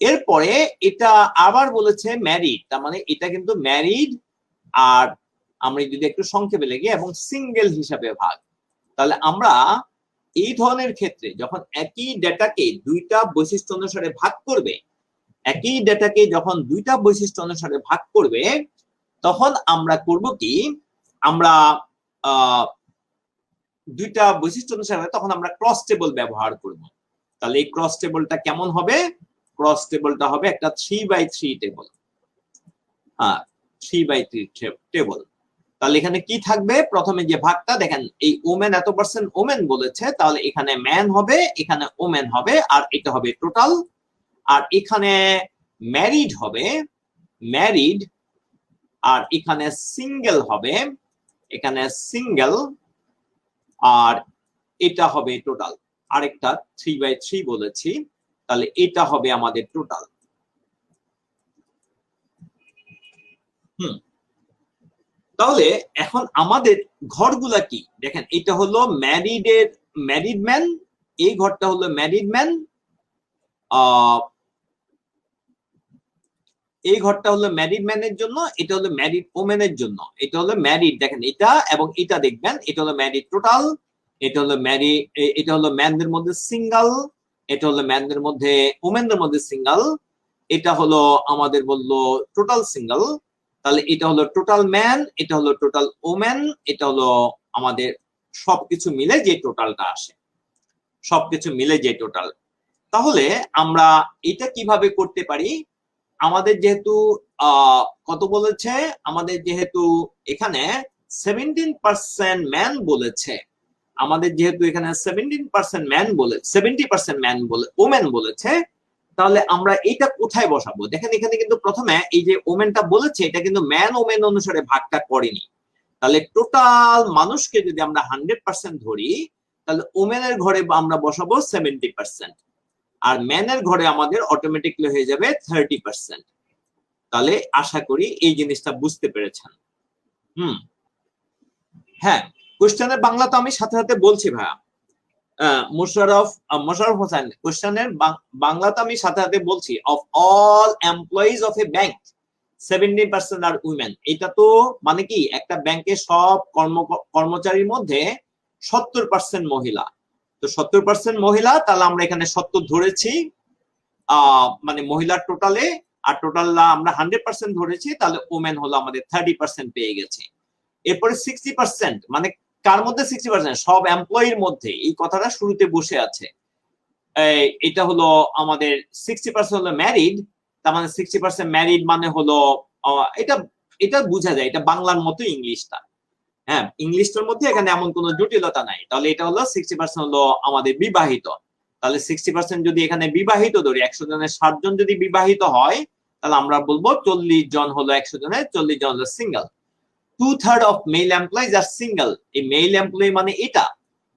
A: এরপরে এটা আবার বলেছে ম্যারিড, তার মানে এটা কিন্তু ম্যারিড আর আমরা যদি একটু সংক্ষেপে লিখি এবং সিঙ্গেল হিসাবে ভাগ। তাহলে আমরা এই ধরনের ক্ষেত্রে যখন একই ডেটাকে দুইটা বৈশিষ্ট্য অনুসারে ভাগ করবে, তখন আমরা করব কি, আমরা দুইটা বৈশিষ্ট্য অনুসারে তখন আমরা ক্রস টেবল ব্যবহার করব। তাহলে এই ক্রস টেবলটা কেমন হবে? ক্রস টেবলটা হবে একটা 3/3 টেবল। 3/3 টেবল। তাহলে এখানে কি থাকবে? প্রথমে যে ভাগটা দেখেন, এই ওমেন এত পার্সেন্ট ওমেন বলেছে, তাহলে এখানে ম্যান হবে, এখানে ওমেন হবে, আর এটা হবে টোটাল। আর এখানে ম্যারিড হবে, ম্যারিড, আর এখানে সিঙ্গেল হবে, এখানে সিঙ্গেল, আর এটা হবে টোটাল। আরেকটা 3/3 বলেছি, তাহলে এটা হবে আমাদের টোটাল। তাহলে এখন আমাদের ঘরগুলা কি দেখেন, এটা হলো ম্যারিড ম্যান, এই ঘরটা হলো ম্যারিড ম্যান, এই ঘরটা হলো ম্যারিড ম্যানের জন্য, এটা হলো ম্যারিড ওমেনের জন্য। এটা হলো ম্যারিড, দেখেন এটা এবং এটা দেখবেন, এটা হলো ম্যারিড টোটাল, এটা হলো ম্যানদের মধ্যে সিঙ্গেল, এটা হলো ম্যানদের মধ্যে ওমেনদের মধ্যে সিঙ্গেল, এটা হলো আমাদের বললো টোটাল সিঙ্গেল। তাহলে এটা হলো টোটাল ম্যান, এটা হলো টোটাল ওমেন, এটা হলো আমাদের সবকিছু মিলে যে টোটালটা আসে, সবকিছু মিলে যে টোটাল। তাহলে আমরা এটা কিভাবে করতে পারি? আমাদের যেহেতু কত বলেছে, আমাদের যেহেতু এখানে 17% ম্যান বলেছে, আমাদের যেহেতু এখানে 17% ম্যান বলে 70% ম্যান বলে ওমেন বলেছে, তাহলে আমরা এটা কোথায় বসাবো? দেখেন এখানে কিন্তু প্রথমে এই যে ওমেনটা বলেছে, এটা কিন্তু ম্যান ওমেন অনুসারে ভাগটা করেনি। তাহলে টোটাল মানুষকে যদি আমরা 100% ধরি, তাহলে ওমেনের ঘরে আমরা বসাবো 70%, আর ম্যানের ঘরে আমাদের অটোমেটিকলি হয়ে যাবে 30%। তাহলে আশা করি এই জিনিসটা বুঝতে পেরেছেন। হ্যাঁ, কোশ্চেনের বাংলা তো আমি সাথে সাথে বলছি ভাইয়া। মোশাররফ হোসেন, কোশ্চেনের বাংলা তো আমি সাথে সাথে বলছি। Of all employees of a bank 70% আর উইমেন। এটা তো মানে কি, একটা ব্যাংকের সব কর্মচারীর মধ্যে 70% মহিলা। তো 70% মহিলা, তাহলে আমরা এখানে 70 ধরেছি মানে মহিলার টোটালে, আর টোটাল আমরা 100% ধরেছি, তাহলে ওমেন হলো আমাদের 30% পেয়ে গেছে। এরপরে 60% মানে কার মধ্যে 60%? সব এমপ্লয়ির মধ্যে। এই কথাটা শুরুতে বসে আছে। এটা হলো আমাদের 60% হলো ম্যারিড, তার মানে 60% ম্যারিড মানে হলো এটা বোঝা যায়, এটা বাংলার মতো ইংলিশটা। হ্যাঁ, ইংলিশটার মধ্যে এখানে এমন কোনো জটিলতা নাই। তাহলে এটা হলো 60% হলো আমাদের বিবাহিত। তাহলে 60% যদি এখানে বিবাহিত ধরি, 100 জনের 60 জন যদি বিবাহিত হয়, তাহলে আমরা বলবো 40 জন হলো 100 জনের, 40 জন হলো সিঙ্গেল। 2/3 অফ মেল এমপ্লয়িজ আর সিঙ্গেল। এই মেল এমপ্লয়ি মানে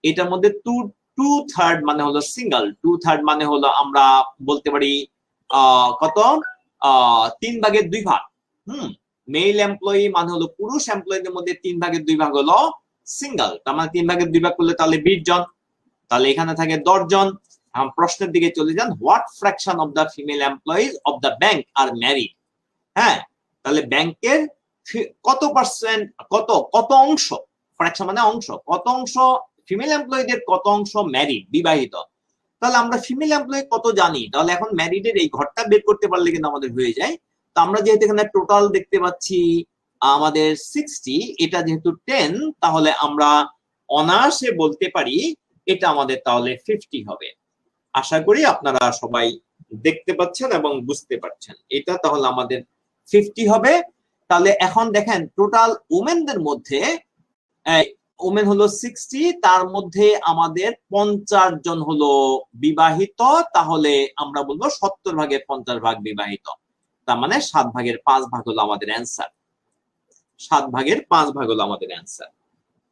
A: এটার মধ্যে 2/3 মানে হলো সিঙ্গেল। 2/3 মানে হলো আমরা বলতে পারি কত, 3/2 মেল এমপ্লয়ি মানে হলো পুরুষ এমপ্লয়ীদের মধ্যে 3/2 হলো সিঙ্গেল। তার মানে 3/2 করলে তাহলে 20 জন, তাহলে এখানে থাকে 10 জন। প্রশ্নের দিকে চলে যান, what fraction of the female employees of the bank R married. হ্যাঁ, তাহলে ব্যাংকের কত পার্সেন্ট, কত অংশ, ফ্র্যাকশন মানে অংশ, কত অংশ ফিমেল এমপ্লয়ীদের, কত অংশ ম্যারিড বিবাহিত। তাহলে আমরা ফিমেল এমপ্লয়ি কত জানি, তাহলে এখন ম্যারিডের এই ঘরটা বের করতে পারলে কিন্তু আমাদের হয়ে যায়। তো আমরা যেহেতু এখানে টোটাল দেখতে পাচ্ছি আমাদের 60, এটা যেহেতু 10, তাহলে আমরা অনায়াসে বলতে পারি এটা আমাদের তাহলে 50 হবে। আশা করি আপনারা সবাই দেখতে পাচ্ছেন এবং বুঝতে পারছেন, এটা তাহলে আমাদের 50 হবে। তাহলে এখন দেখেন টোটাল ওমেনদের মধ্যে, ওমেন হলো 60, তার মধ্যে আমাদের 50 জন হলো বিবাহিত, তাহলে আমরা বলবো 70/50 বিবাহিত। তার মানে 7/5 হলো আমাদের অ্যান্সার। 7/5 হলো আমাদের অ্যান্সার।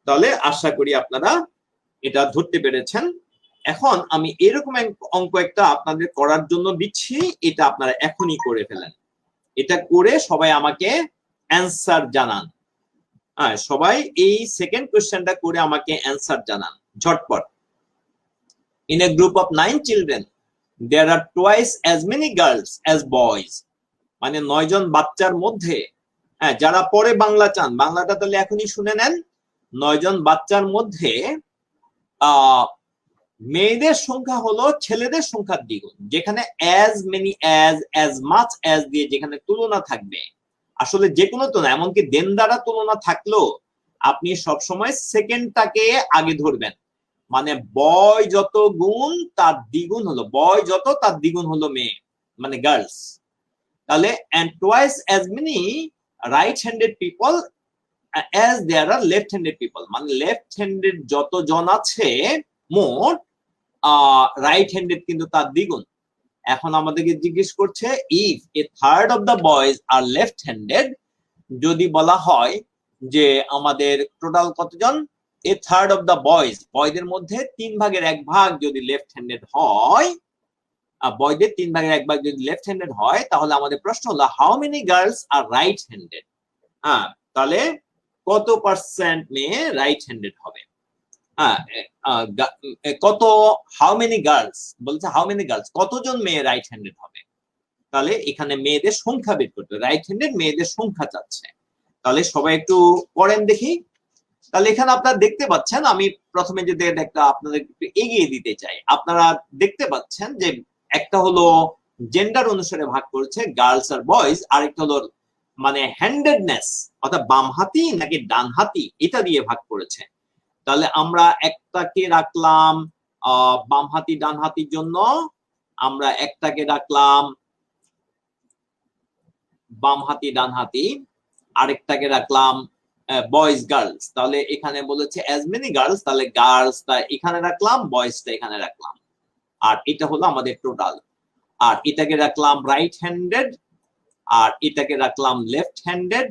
A: তাহলে আশা করি আপনারা এটা ধরতে পেরেছেন। এখন আমি এরকম অঙ্ক একটা আপনাদের করার জন্য দিচ্ছি, এটা আপনারা এখনই করে ফেলেন। এটা করে সবাই আমাকে অ্যান্সার জানান। সবাই এই সেকেন্ড কোশ্চেনটা করে আমাকে অ্যান্সার জানান ঝটপট। In a group of 9 children there are twice as many girls as boys. মানে 9 জন বাচ্চার মধ্যে, যারা পরে বাংলা চান, বাংলাটা তাহলে এখনই শুনে নেন। 9 জন বাচ্চার মধ্যে মেয়েদের সংখ্যা হলো ছেলেদের সংখ্যার দ্বিগুণ। যেখানে as many, as much as দিয়ে যেখানে তুলনা থাকবে, আসলে যে কোনো তুলনা, এমনকি দেন দ্বারা তুলনা থাকলেও আপনি সবসময় সেকেন্ডটাকে আগে ধরবেন। মানে বয় যত গুণ তার দ্বিগুণ হলো, বয় যত তার দ্বিগুণ হলো মেয়ে, মানে গার্লস। তাহলে and twice as many right handed people as there are left handed people, মানে লেফট হ্যান্ডেড যত জন আছে মোট, রাইট হ্যান্ডেড কিন্তু তার দ্বিগুণ। এখন আমাদেরকে জিজ্ঞেস করছে if a third of the boys are left handed, যদি বলা হয় যে আমাদের টোটাল কতজন, a third of the boys, বয়দের মধ্যে 3/1 যদি লেফট হ্যান্ডেড হয়, বয়দের 3/1 যদি লেফট হ্যান্ডেড হয়, তাহলে আমাদের প্রশ্ন হলো how many girls are right handed. তাহলে কত পার্সেন্ট মেয়ে রাইট হ্যান্ডেড হবে। কত, হাউ মেনি গার্লস বলছে, হাউ মেনি গার্লস কতজন মেয়ে রাইট হ্যান্ডেড হবে। তাহলে এখানে মেয়েদের সংখ্যা বের করতে, রাইট হ্যান্ডেড মেয়েদের সংখ্যা চাচ্ছে। তাহলে সবাই একটু পড়েন দেখি। তাহলে এখানে আপনারা দেখতে পাচ্ছেন, আমি প্রথমে যদি একটা আপনাদের একটু এগিয়ে দিতে চাই, আপনারা দেখতে পাচ্ছেন যে একটা হলো জেন্ডার অনুসারে ভাগ করেছে গার্লস আর বয়েজ, আরেকটা হলো মানে হ্যান্ডেডনেস অর্থাৎ বাম হাতি নাকি ডান হাতি এটা দিয়ে ভাগ করেছে। তাহলে আমরা একটাকে রাখলাম বাম হাতি ডান হাতির জন্য, আমরা একটাকে রাখলাম বাম হাতি ডান হাতি, আরেকটাকে রাখলাম বয়েজ গার্লস। তাহলে এখানে বলেছে অ্যাজ মেনি গার্লস, তাহলে গার্লসটা এখানে রাখলাম, বয়েজটা এখানে রাখলাম, আর এটা হলো আমাদের টোটাল। আর এটাকে রাখলাম রাইট হ্যান্ডেড, আর এটাকে রাখলাম লেফট হ্যান্ডেড,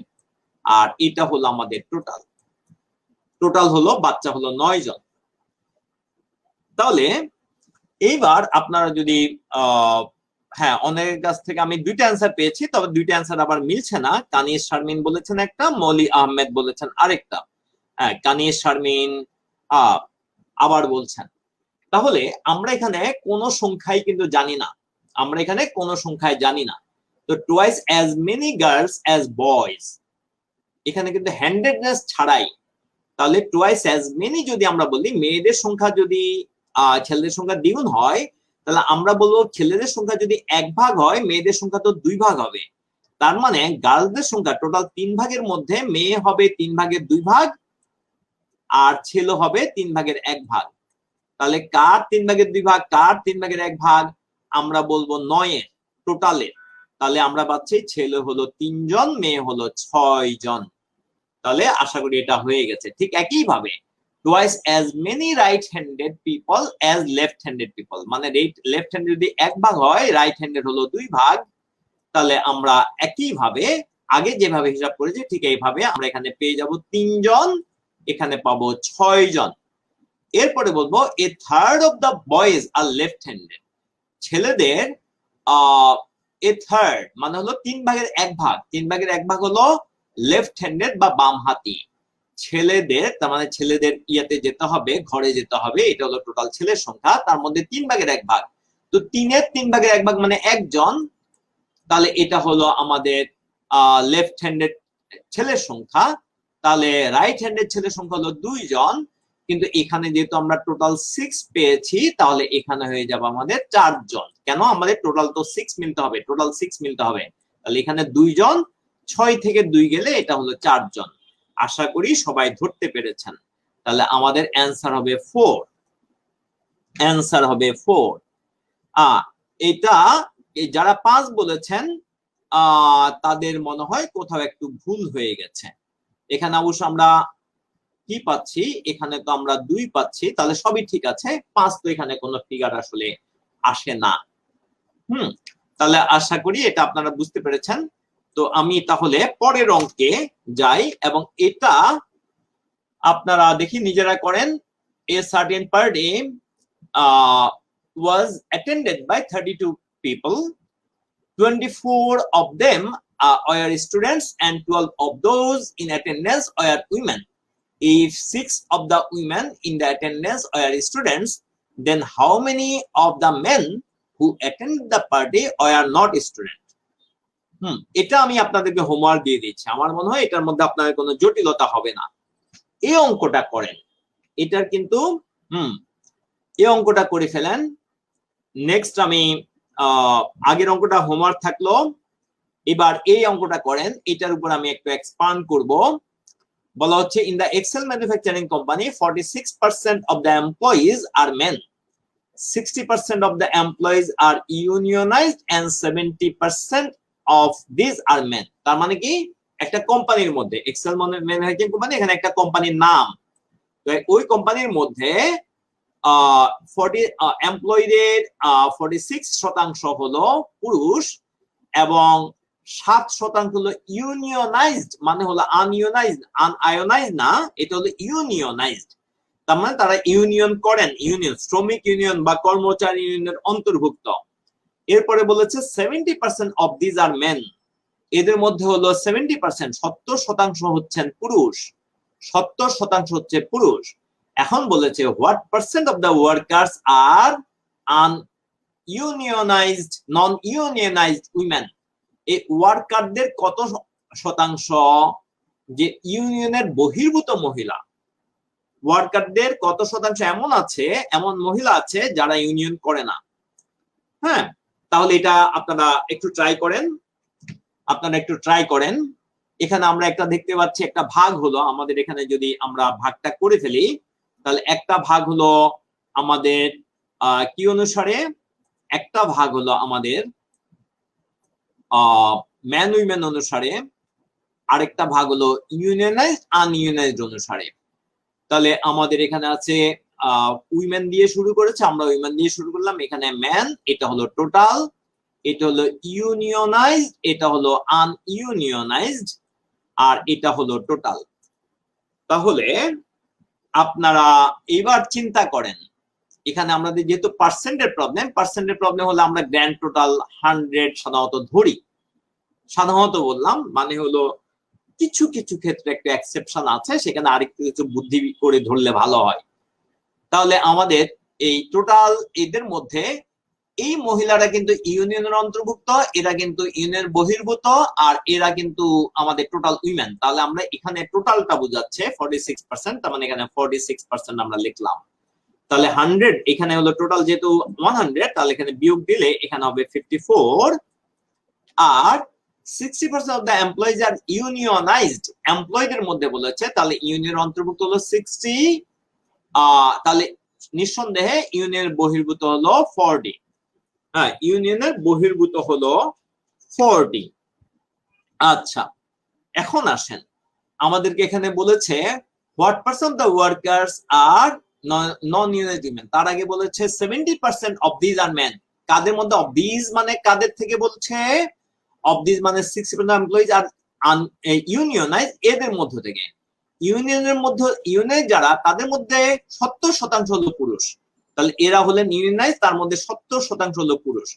A: আর এটা হলো আমাদের টোটাল। টোটাল হলো বাচ্চা হলো 9 জন। তাহলে এইবার আপনারা যদি হ্যাঁ, অনেকের কাছ থেকে আমি 2টা অ্যান্সার পেয়েছি, তবে 2টা অ্যান্সার আবার মিলছে না। কানিজ শারমিন বলেছেন একটা, মলি আহমেদ বলেছেন আরেকটা। হ্যাঁ, কানিজ শারমিন আবার বলছেন। তাহলে আমরা এখানে কোন সংখ্যাই কিন্তু জানি না, আমরা এখানে কোন সংখ্যায় জানি না। তো twice as many girls as boys, এখানে কিন্তু হ্যান্ডেডনেস ছাড়াই, তাহলে টুয়াইস অ্যাজ মেনি যদি আমরা বলি, মেয়েদের সংখ্যা যদি ছেলেদের সংখ্যা দ্বিগুণ হয়, তাহলে আমরা বলবো ছেলেদের সংখ্যা যদি 1 হয়, মেয়েদের সংখ্যা তো 2 হবে। তার মানে গার্লসদের সংখ্যা টোটাল 3 মধ্যে মেয়ে হবে 3/2, আর ছেলে হবে 3/1। তাহলে কার 3/2, কার 3/1, আমরা বলবো 9-এর টোটালের। তাহলে আমরা পাচ্ছি ছেলে হলো 3 জন, মেয়ে হলো 6 জন। তাহলে আশা করি এটা হয়ে গেছে। ঠিক একই ভাবে twice as many right-handed people as left-handed people, মানে left-handed যদি 1 ভাগ হয়, right-handed হলো 2 ভাগ, তাহলে আমরা একইভাবে আগে যেভাবে হিসাব করেছি ঠিক এইভাবে আমরা এখানে পেয়ে যাব 3 জন, এখানে পাবো 6 জন। এরপরে বলবো a third of the boys are left-handed, ছেলেদের a third মানে হলো 3 ভাগের 1 ভাগ, 3 ভাগের 1 ভাগ হলো left-handed বা বামহাতি ছেলেদের, তার মানে ছেলেদের ইয়াতে যেতে হবে, ঘরে যেতে হবে, এটা হলো টোটাল ছেলের সংখ্যা, তার মধ্যে 3 ভাগের 1 ভাগ, তো 3 এর 3 ভাগের 1 ভাগ মানে 1 জন, তাহলে এটা হলো আমাদের লেফট হ্যান্ডেড ছেলের সংখ্যা, তাহলে রাইট হ্যান্ডেড ছেলের সংখ্যা হলো 2 জন, কিন্তু এখানে যেহেতু আমরা টোটাল 6 পেয়েছি তাহলে এখানে হয়ে যাবে আমাদের 4 জন। কেন? আমাদের টোটাল তো 6 মিলতে হবে, টোটাল 6 মিলতে হবে, তাহলে এখানে 2 জন, 6 থেকে 2 গেলে এটা হলো 4 জন। আশা করি সবাই ধরতে পেরেছেন। তাহলে আমাদের অ্যান্সার হবে 4, অ্যান্সার হবে 4। এটা যারা 5 বলেছেন তাদের মনে হয় কোথাও একটু ভুল হয়ে গেছে। এখানে অবশ্য আমরা কি পাচ্ছি, এখানে তো আমরা 2 পাচ্ছি, তাহলে সবই ঠিক আছে, 5 তো এখানে কোনো ফিগার আসলে আসে না। তাহলে আশা করি এটা আপনারা বুঝতে পেরেছেন। তো আমি তাহলে পরের অঙ্কে যাই এবং এটা আপনারা দেখি নিজেরা করেন। A certain party was attended by 32 people. 24 of them were students and 12 of those in attendance were women. If 6 of the women in the attendance were students, then how many of the men who attended the party were not students? এটা আমি আপনাদেরকে হোমওয়ার্ক দিয়ে দিচ্ছি, আমার মনে হয় এটার মধ্যে আপনাদের কোনো জটিলতা হবে না। এই অঙ্কটা করেন, এটার কিন্তু এই অঙ্কটা করে ফেলেন। নেক্সট আমি আগের অঙ্কটা হোমওয়ার্ক থাকলো, এবার এই অঙ্কটা করেন, এটার উপর আমি একটু এক্সপান্ড করব। বলা হচ্ছে in the Excel manufacturing company 46% of the employees are men, 60% of the employees are unionized and 70% of these are men. তার মানে কি, একটা কোম্পানির মধ্যে এক্সেল ম্যানুফ্যাকচারিং কোম্পানি, এখানে একটা কোম্পানির নাম, তো ওই কোম্পানির মধ্যে এমপ্লয়ীদের 46% হলো পুরুষ এবং 7% হলো ইউনিয়নাইজড, মানে হলো আনআয়োনাইজড না, এটা হলো ইউনিয়নাইজড, তার মানে তারা ইউনিয়ন করেন, ইউনিয়ন শ্রমিক ইউনিয়ন বা কর্মচারী ইউনিয়নের অন্তর্ভুক্ত। এরপরে বলেছে 70% অফ দিস আর মেন, এদের মধ্যে হলো 70%, 70% হচ্ছেন পুরুষ, 70% হচ্ছে পুরুষ। এখন বলেছে what percent of the workers are unionised non unionised women, এই ওয়ার্কারদের কত শতাংশ যে ইউনিয়নের বহির্ভূত মহিলা, ওয়ার্কারদের কত শতাংশ এমন আছে, এমন মহিলা আছে যারা ইউনিয়ন করে না। হ্যাঁ, তাহলে এটা আপনারা একটু ট্রাই করেন, এখানে আমরা একটা দেখতে পাচ্ছি, একটা ভাগ হলো আমাদের, এখানে যদি আমরা ভাগটা করে ফেলি তাহলে একটা ভাগ হলো আমাদের কি অনুসারে, একটা ভাগ হলো আমাদের ম্যান উইমেন অনুসারে, আরেকটা ভাগ হলো ইউনিয়নাইজড আনইউনিয়নাইজড অনুসারে। তাহলে আমাদের এখানে আছে উইমেন দিয়ে শুরু করেছে, আমরা উইমেন দিয়ে শুরু করলাম, এখানে ম্যান, এটা হলো টোটাল, এটা হলো ইউনিয়নাইজড, এটা হলো আনইউনিয়নাইজড, আর এটা হলো টোটাল। তাহলে আপনারা এবার চিন্তা করেন, এখানে আমাদের যেহেতু পার্সেন্টের প্রবলেম হলে আমরা গ্র্যান্ড টোটাল 100 সাধারণত ধরি, সাধারণত বললাম, মানে হলো কিছু কিছু ক্ষেত্রে একটা এক্সেপশন আছে, সেখানে আরেকটু কিছু বুদ্ধি করে ধরলে ভালো হয়। তাহলে আমাদের এই টোটাল এদের মধ্যে এই মহিলারা কিন্তু ইউনিয়নের অন্তর্ভুক্ত, এরা কিন্তু ইউনিয়নের বহির্ভূত, আর এরা কিন্তু আমাদের টোটাল উইমেন। তাহলে আমরা এখানে টোটালটা বোঝাচ্ছে 46%, তার মানে এখানে 46% আমরা লিখলাম। তাহলে 100 এখানে হলো টোটাল, যেহেতু 100, তাহলে এখানে বিয়োগ দিলে এখানে হবে 54, আর 60% অফ দ্য এমপ্লয়িজ আর ইউনিয়নাইজড, এমপ্লয়ীদের মধ্যে বলেছে, তাহলে ইউনিয়নের অন্তর্ভুক্ত হলো 60, তাহলে নিঃসন্দেহে ইউনিয়নের বহির্ভূত হলো 40। হ্যাঁ, ইউনিয়নের বহির্ভূত হলো 40। আচ্ছা, এখন আসেন, আমাদেরকে এখানে বলেছে what percent of the workers are non united women, তার আগে বলেছে 70% অফ দিস আর মেন। কাদের মধ্যে অফ দিস মানে কাদের থেকে বলছে, অফ দিস মানে 60% এমপ্লয়িজ আর ইউনিয়নাইজ এদের মধ্য থেকে। ইউনিয়নের মধ্যে ইউনিয়ন যারা তাদের মধ্যে 70% হলো পুরুষ, তাহলে এরা হলেন ইউনিয়নাইজ, তার মধ্যে 70% হলো পুরুষ।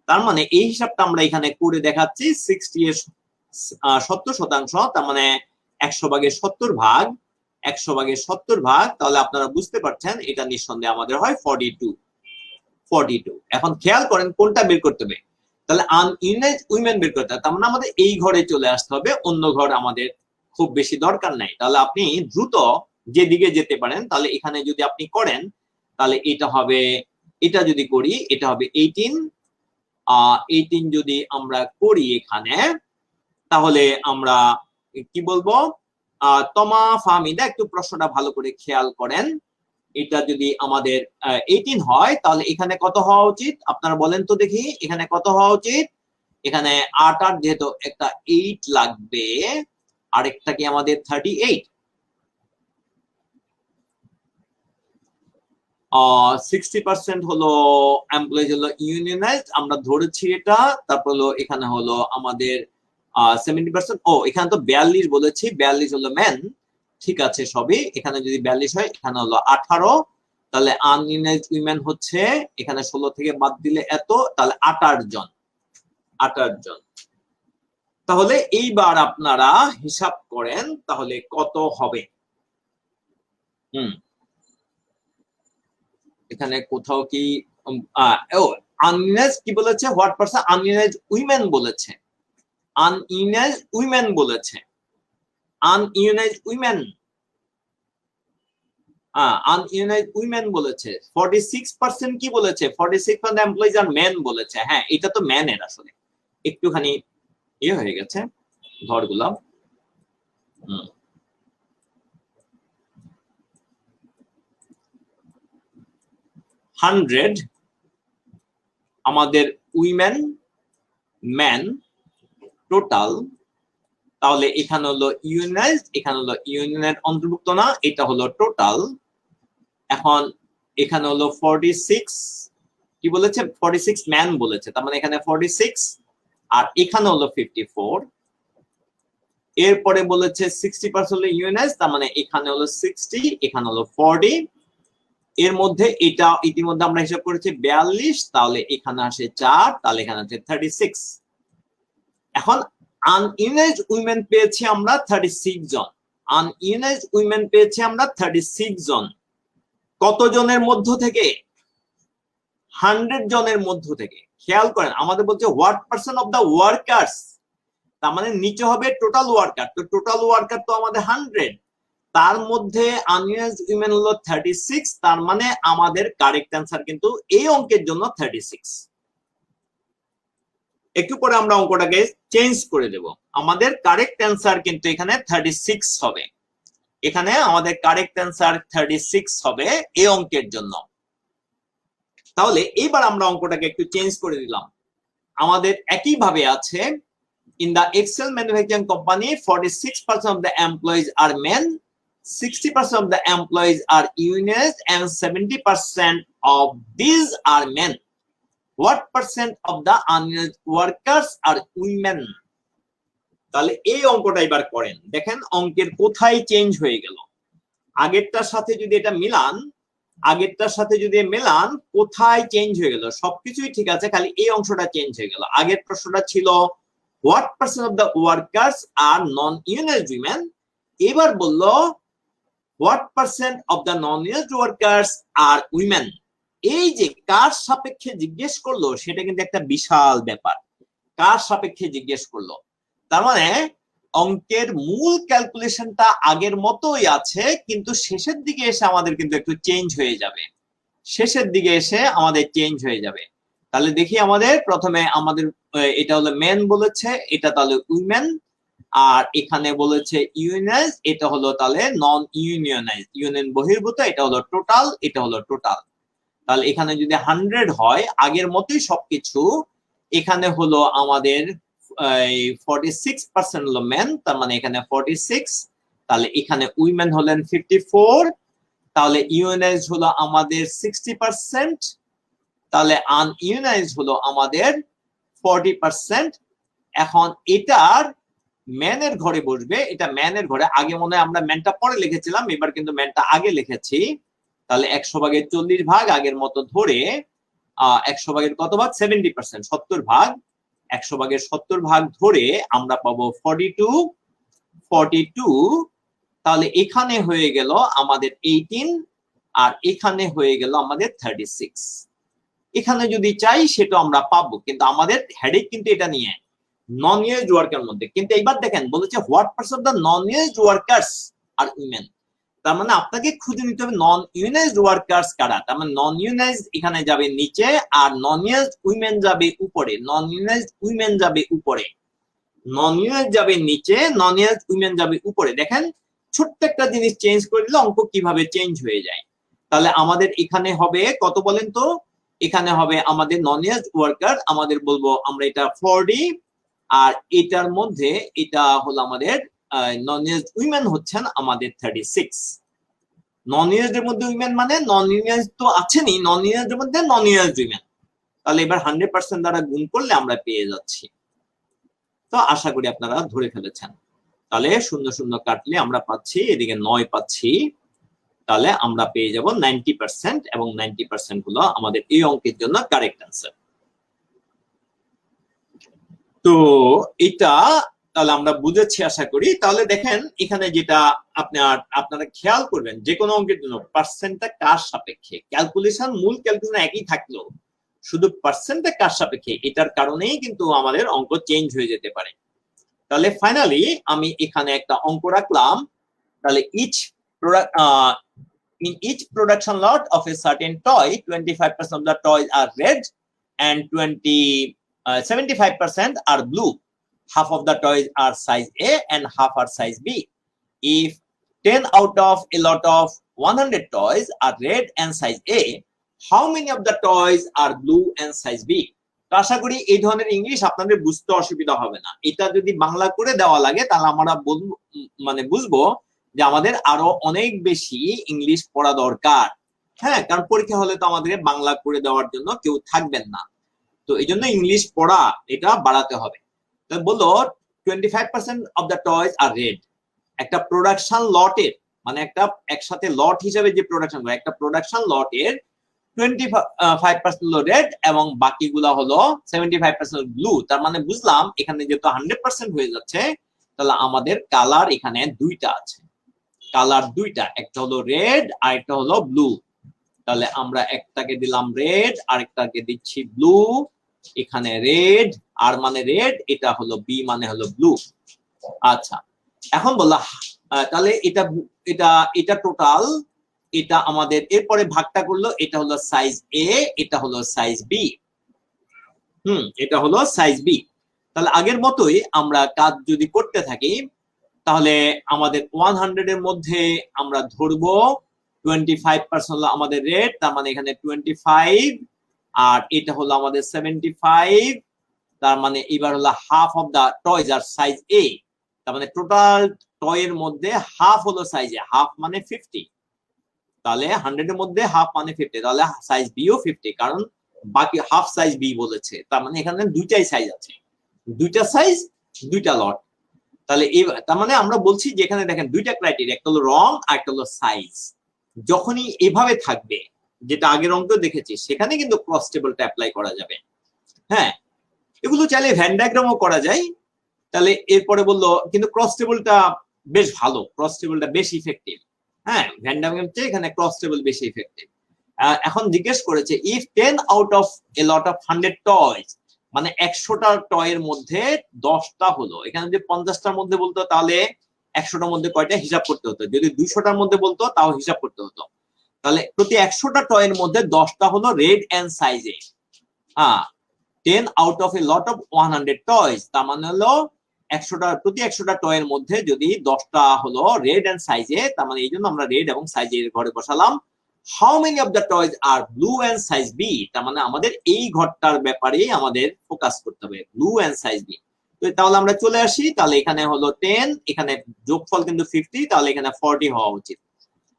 A: তার মানে এই হিসাবটা আমরা এখানে করে দেখাচ্ছি, 60 এর 70%, তার মানে 100 ভাগের 70 ভাগ, 100 ভাগের 70 ভাগ, তাহলে আপনারা বুঝতে পারছেন এটা নিঃসন্দেহে আমাদের হয় 42। এখন খেয়াল করেন কোনটা বের করতে হবে, তাহলে আনইউনাইজ উইমেন বের করতে হবে, তার মানে আমাদের এই ঘরে চলে আসতে হবে, অন্য ঘর আমাদের খুব বেশি দরকার নাই। তাহলে আপনি দ্রুত যেদিকে যেতে পারেন, তাহলে এখানে যদি আপনি করেন তাহলে এটা হবে, এটা যদি করি এটা হবে 18 যদি আমরা করি এখানে, তাহলে আমরা কি বলবো, তমা ফাহমিদা একটু প্রশ্নটা ভালো করে খেয়াল করেন। এটা যদি আমাদের 18 হয় তাহলে এখানে কত হওয়া উচিত আপনারা বলেন তো দেখি, এখানে কত হওয়া উচিত, এখানে 8 যেহেতু একটা 8 লাগবে, আরেকটা কি আমাদের 38, 60% হলো এমপ্লয়িজ হলো ইউনিয়নাইজড আমরা ধরেছি এটা, তারপর হলো এখানে হলো আমাদের 70%, ও এখানে তো 42 বলেছি, 42 হলো মেন, ঠিক আছে সবই, এখানে যদি 42 হয় এখানে হলো 18, তাহলে আনইউনাইজড উইমেন হচ্ছে এখানে 16 থেকে বাদ দিলে এত, তাহলে 28 জন। তাহলে এইবার আপনারা হিসাব করেন তাহলে কত হবে। এখানে কোথাও কি আনইউনাইজড কি বলেছে, হোয়াট পার্সেন্ট আনইউনাইজড উইমেন বলেছে, আনইউনাইজড উইমেন বলেছে, আনইউনাইজড উইমেন, আনইউনাইজড উইমেন বলেছে। 46% কি বলেছে, 46% এমপ্লয়িজ আর মেন বলেছে। হ্যাঁ এটা তো ম্যানের আসলে একটুখানি ইয়ে হয়ে গেছে ঘরগুলো। 100 আমাদের উইমেন ম্যান টোটাল, তাহলে এখানে হলো ইউনিয়নাইজ, এখানে হলো ইউনিয়নের অন্তর্ভুক্ত না, এটা হলো টোটাল। এখন এখানে হলো 46 কি বলেছে, 46 ম্যান বলেছে, তার মানে এখানে 46 আর এখানে হলো 54, এরপরে বলেছে 60% হলো ইউনিয়নাইজ, তার মানে এখানে হলো 60, এখানে হলো 40, এর মধ্যে এটা ইতিমধ্যে আমরা হিসাব করেছি 42, তাহলে এখানে আসে 4, তাহলে এখানে আছে 36। এখন আনইউনাইজড উইমেন পেয়েছি আমরা 36 জন, আনইউনাইজড উইমেন পেয়েছি আমরা 36 জন, কত জনের মধ্য থেকে, 100 জনের মধ্য থেকে। খেয়াল করেন আমাদের বলছে what percent of the workers, তার মানে নিচে হবে টোটাল ওয়ার্কার, তো টোটাল ওয়ার্কার তো আমাদের 100, তার মধ্যে আনইউনাইজড উইমেন হলো 36, তার মানে আমাদের কারেক্ট অ্যান্সার কিন্তু এই অঙ্কের জন্য 36। একটু পরে আমরা অঙ্কটাকে চেঞ্জ করে দেব, আমাদের কারেক্ট অ্যান্সার কিন্তু এখানে 36 হবে, এখানে আমাদের কারেক্ট অ্যান্সার 36 হবে এই অঙ্কের জন্য। তাহলে এইবার আমরা অঙ্কটাকে একটু চেঞ্জ করে দিলাম, আমাদের একই ভাবে আছে in the Excel manufacturing company 46% of the employees are men, 60% of the employees are unionized and 70% of these are men. What percent of the unionized workers are women? তাহলে এই অঙ্কটা এবার করেন, দেখেন অঙ্কের কোথায় চেঞ্জ হয়ে গেল, আগেরটার সাথে যদি এটা মিলান, আগেরটার সাথে যদি মেলান কোথায় চেঞ্জ হয়ে গেল, সবকিছুই ঠিক আছে খালি এই অংশটা চেঞ্জ হয়ে গেল। আগের প্রশ্নটা ছিল what percent of the workers are non-unionized women, এবার বললো what percent of the non-unionized workers are women। এই যে কার সাপেক্ষে জিজ্ঞেস করলো সেটা কিন্তু একটা বিশাল ব্যাপার, কার সাপেক্ষে জিজ্ঞেস করলো, তার মানে অঙ্কের মূল ক্যালকুলেশনটা আগের মতোই আছে, কিন্তু শেষের দিকে এসে আমাদের কিন্তু একটু চেঞ্জ হয়ে যাবে, শেষের দিকে এসে আমাদের চেঞ্জ হয়ে যাবে। তাহলে দেখি আমাদের প্রথমে আমাদের এটা হলো মেন বলেছে, এটা তাহলে উইমেন, আর এখানে বলেছে ইউনিয়নাইজ, এটা হলো তাহলে নন ইউনিয়নাইজ, ইউনিয়ন বহির্ভূত, এটা হলো টোটাল, এটা হলো টোটাল। তাহলে এখানে যদি 100 হয় আগের মতোই সবকিছু, এখানে হলো আমাদের 46% হলো মেন, তার মানে এখানে 46, তাহলে এখানে উইমেন হলেন 54, তাহলে ইউনাইজড হলো আমাদের 60%, তাহলে আনইউনাইজড হলো আমাদের 40%। এখন এটার ম্যানের ঘরে বসবে, এটা ম্যানের ঘরে। আগে মনে হয় আমরা ম্যানটা পরে লিখেছিলাম, এবার কিন্তু ম্যানটা আগে লিখেছি। তাহলে 100 ভাগের 40 ভাগ আগের মতো ধরে 100 ভাগের কত ভাগ? 70%, 70 ভাগ। 100 ভাগের 70 ভাগ ধরে আমরা পাবো 42। তাহলে এখানে হয়ে গেল আমাদের 18, আর এখানে হয়ে গেল আমাদের 36। এখানে যদি চাই সেটা আমরা পাবো, কিন্তু আমাদের হেডেক কিন্তু এটা নিয়ে নন ইউএসড ওয়ার্কার মধ্যে। কিন্তু এইবার দেখেন বলেছে what percent of the non used workers are women. তার মানে আপনাকে খুঁজে নিতে হবে নন ইউনাইজড ওয়ার্কার্স কারা। তার মানে নন ইউনাইজড এখানে যাবে নিচে, আর নন ইউনাইজড উইমেন যাবে উপরে। নন ইউনাইজড উইমেন যাবে উপরে, নন ইউনাইজড যাবে নিচে, নন ইউনাইজড উইমেন যাবে উপরে। দেখেন ছোট্ট একটা জিনিস চেঞ্জ করে দিলে অঙ্ক কিভাবে চেঞ্জ হয়ে যায়। তাহলে আমাদের এখানে হবে কত বলেন তো? এখানে হবে আমাদের নন ইউনাইজড ওয়ার্কার, আমাদের বলবো আমরা এটা 40, আর এটার মধ্যে এটা হলো আমাদের নন ইউনাইজড উইমেন হচ্ছেন আমাদের 36। নন ইউনাইজড এর মধ্যে উইমেন মানে নন ইউনাইজড তো আছেনই, নন ইউনাইজড এর মধ্যে নন ইউনাইজড উইমেন। তাহলে এবার 100% দ্বারা গুণ করলে আমরা পেয়ে যাচ্ছি। তো আশা করি আপনারা ধরে ফেলেছেন। তাহলে 0 কাটলে আমরা পাচ্ছি এদিকে 9 পাচ্ছি। তাহলে আমরা পেয়ে যাব 90%, এবং 90% হলো আমাদের এই অঙ্কের জন্য কারেক্ট অ্যান্সার। তো এটা তাহলে আমরা বুঝেছি আশা করি। তাহলে দেখেন এখানে যেটা আপনারা খেয়াল করবেন, যে কোনো অঙ্কের জন্য পার্সেন্টটা কার সাপেক্ষে, ক্যালকুলেশন মূল ক্যালকুলেশন একই থাকলো, শুধু পার্সেন্টটা কার সাপেক্ষে, এটার কারণেই কিন্তু আমাদের অঙ্ক চেঞ্জ হয়ে যেতে পারে। তাহলে ফাইনালি আমি এখানে একটা অঙ্ক রাখলাম। তাহলে in each production lot of a certain toy, 25% of the toys are red and 75% are blue. Half of the toys are size A and half are size B. If 10 out of a lot of 100 toys are red and size A, how many of the toys are blue and size B? তো আশা করি এই ধরনের ইংলিশ আপনাদের বুঝতে অসুবিধা হবে না। এটা যদি বাংলা করে দেওয়া লাগে তাহলে আমরা বুঝবো যে আমাদের আরো অনেক বেশি ইংলিশ পড়া দরকার। হ্যাঁ, কারণ পরীক্ষা হলে তো আমাদের বাংলা করে দেওয়ার জন্য কেউ থাকবেন না। তো এই জন্য ইংলিশ পড়া এটা বাড়াতে হবে। তো বললো 25% of the toys are red. একটা প্রোডাকশন লটের মানে একটা একসাথে লট হিসেবে যে প্রোডাকশন করে, একটা প্রোডাকশন লটের 25% হলো রেড এবং বাকিগুলা হলো 75% ব্লু। তার মানে বুঝলাম এখানে যেহেতু 100% হয়ে যাচ্ছে, তাহলে আমাদের কালার এখানে দুইটা আছে, কালার দুইটা, একটা হলো রেড আর একটা হলো ব্লু। তাহলে আমরা একটাকে দিলাম রেড, আরেকটাকে দিচ্ছি ব্লু। এখানে রেড, আর মানে রেড, এটা হলো বি মানে হলো ব্লু। আচ্ছা, এখন বললাম তাহলে এটা এটা এটা টোটাল, এটা আমাদের এরপরে ভাগটা করলো, এটা হলো সাইজ এ, এটা হলো সাইজ বি। এটা হলো সাইজ বি। তাহলে আগের মতোই আমরা কাজ যদি করতে থাকি, তাহলে আমাদের 100 এর মধ্যে আমরা ধরবো 25% হলো আমাদের রেড, তার মানে এখানে 25, আর এটা হলো আমাদের 75, তার মানে এবার হলো half of the toys are size A. তার মানে টোটাল টয়ের মধ্যে হাফ হলো সাইজ এ, হাফ মানে 50। তাহলে 100 এর মধ্যে হাফ মানে 50, তাহলে সাইজ বি ও 50, কারণ বাকি হাফ সাইজ বি বলেছে। তার মানে এখানে দুইটাই সাইজ আছে, দুইটা সাইজ দুইটা লট। তাহলে তার মানে আমরা বলছি যে এখানে দেখেন দুইটা ক্রাইটেরিয়া, একটা হলো রং আর একটা হলো সাইজ। যখনই এভাবে থাকবে, যেটা আগের অঙ্ক দেখেছি, সেখানে কিন্তু ক্রস টেবলটা অ্যাপ্লাই করা যাবে। হ্যাঁ, এগুলো চাইলে ভ্যান ডায়াগ্রামও করা যায়। তাহলে এরপরে বললো কিন্তু ক্রস টেবলটা বেশ ভালো, ক্রস টেবলটা বেশ ইফেক্টিভ। হ্যাঁ, ভ্যান ডায়াগ্রাম চেয়ে এখানে ক্রস টেবল বেশি ইফেক্টিভ। এখন জিজ্ঞেস করেছে if 10 out of a lot of 100 টয়স, মানে 100টা টয়ের মধ্যে 10টা হলো। এখানে যদি 50টার মধ্যে বলতো তাহলে 100টার মধ্যে কয়টা হিসাব করতে হতো, যদি 200টার মধ্যে বলতো তাও হিসাব করতে হতো। তাহলে প্রতি 100টা টয়ের মধ্যে 10টা হলো রেড এন্ড সাইজে। 10 out of a lot of 100 toys, তার মানে হলো 100টা, প্রতি 100টা টয়ের মধ্যে যদি 10টা হলো রেড এন্ড সাইজে, তার মানে এই জন্য আমরা রেড এবং সাইজের ঘরে বসালাম। How many of the toys are blue and size B, তার মানে আমাদের এই ঘরটার ব্যাপারে আমাদের ফোকাস করতে হবে, ব্লু এন্ড সাইজ বি। তো তাহলে আমরা চলে আসি, তাহলে এখানে হলো 10, এখানে যোগফল কিন্তু 50, তাহলে এখানে 40 হওয়া উচিত।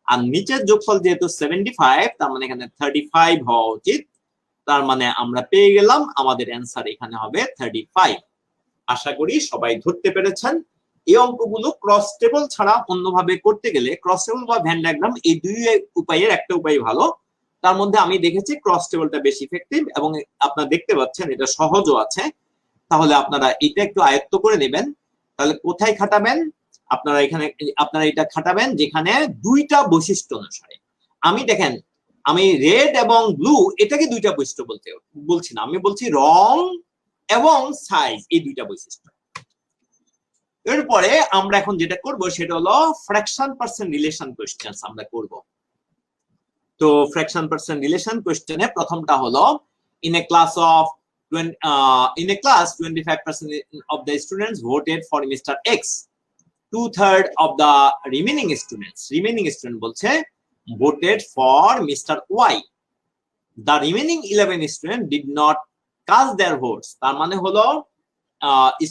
A: আর নিচের যোগফল যেহেতু 75, তার মানে এখানে 35 হওয়া উচিত। তার মানে আমরা পেয়ে গেলাম আমাদের অ্যান্সার এখানে হবে 35। আশা করি সবাই ধরতে পেরেছেন। এই অঙ্কগুলো ক্রস টেবল ছাড়া অন্যভাবে করতে গেলে ক্রস টেবল বা ভেন ডায়াগ্রাম এই দুই উপায়ের একটা উপায় ভালো। তার মধ্যে আমি দেখেছি ক্রস টেবলটা বেশি ইফেক্টিভ এবং আপনারা দেখতে পাচ্ছেন এটা সহজও আছে। তাহলে আপনারা এটা একটু আয়ত্ত করে নেবেন। তাহলে কোথায় খাটাবেন? আপনারা এখানে আপনারা এটা খাটাবেন যেখানে দুইটা বৈশিষ্ট্য অনুসারে। আমি দেখেন, আমি রেড এবং ব্লু এটাকে দুইটা বৈশিষ্ট্য বলছি না, আমি বলছি রং এবং সাইজ, এই দুইটা বৈশিষ্ট্য। এরপরে আমরা এখন যেটা করব সেটা হলো ফ্র্যাকশন পার্সেন্ট রিলেশন কোশ্চেন আমরা করব। তো ফ্র্যাকশন পার্সেন্ট রিলেশন কোশ্চেনে প্রথমটা হলো in a class 25% of the students voted for Mr. X. 2/3 of the remaining student বলছে voted for Mr. Y. The remaining 11 students did not cast their votes. তার মানে হলো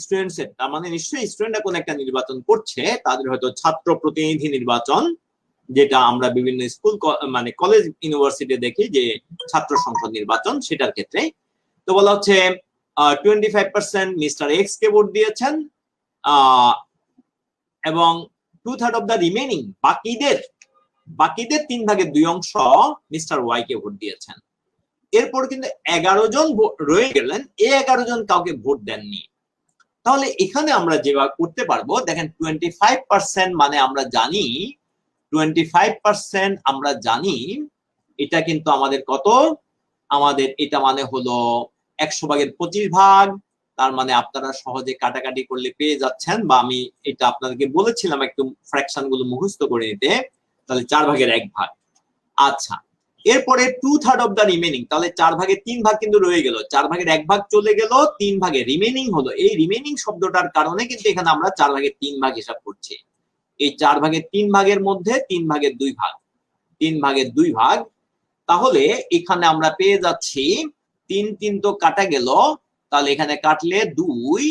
A: স্টুডেন্টস এর, তার মানে নিশ্চয়ই স্টুডেন্টরা কোন একটা নির্বাচন করছে, তাদের হয়তো ছাত্র প্রতিনিধি নির্বাচন, যেটা আমরা বিভিন্ন স্কুল মানে কলেজ ইউনিভার্সিটি দেখি যে ছাত্র সংসদ নির্বাচন, সেটার ক্ষেত্রে। তো বলা হচ্ছে 25% মিস্টার এক্স কে ভোট দিয়েছেন এবং 2/3 অফ দ্য রিমেনিং বাকিদের 3/2 মিস্টার ওয়াই কে ভোট দিয়েছেন। এরপর কিন্তু 11 জন রয়ে গেলেন, এই 11 জন কাউকে ভোট দেননি। তাহলে এখানে আমরা যেভাবে করতে পারবো, দেখেন 25% মানে আমরা জানি 25% আমরা জানি এটা কিন্তু আমাদের কত, আমাদের এটা মানে হলো 100/25। তার মানে আপনারা সহজে কাটাকাটি করলে পেয়ে যাচ্ছেন, বা আমি এটা আপনাদেরকে বলেছিলাম একটু ফ্র্যাকশন গুলো মুখস্থ করে নিতে। তাহলে 4/1 আচ্ছা, এরপরে 2/3 অফ দ্য রিমেনিং, তাহলে 4/3 কিন্তু রয়ে গেল, 4/1 চলে গেল, 3 রিমেনিং হলো। এই রিমেনিং শব্দটার কারণে কিন্তু এখানে আমরা 4/3 হিসাব করছি। এই 4/3 মধ্যে 3/2 তাহলে এখানে আমরা পেয়ে যাচ্ছি 3 তো কাটা গেল, তাহলে এখানে কাটলে 2,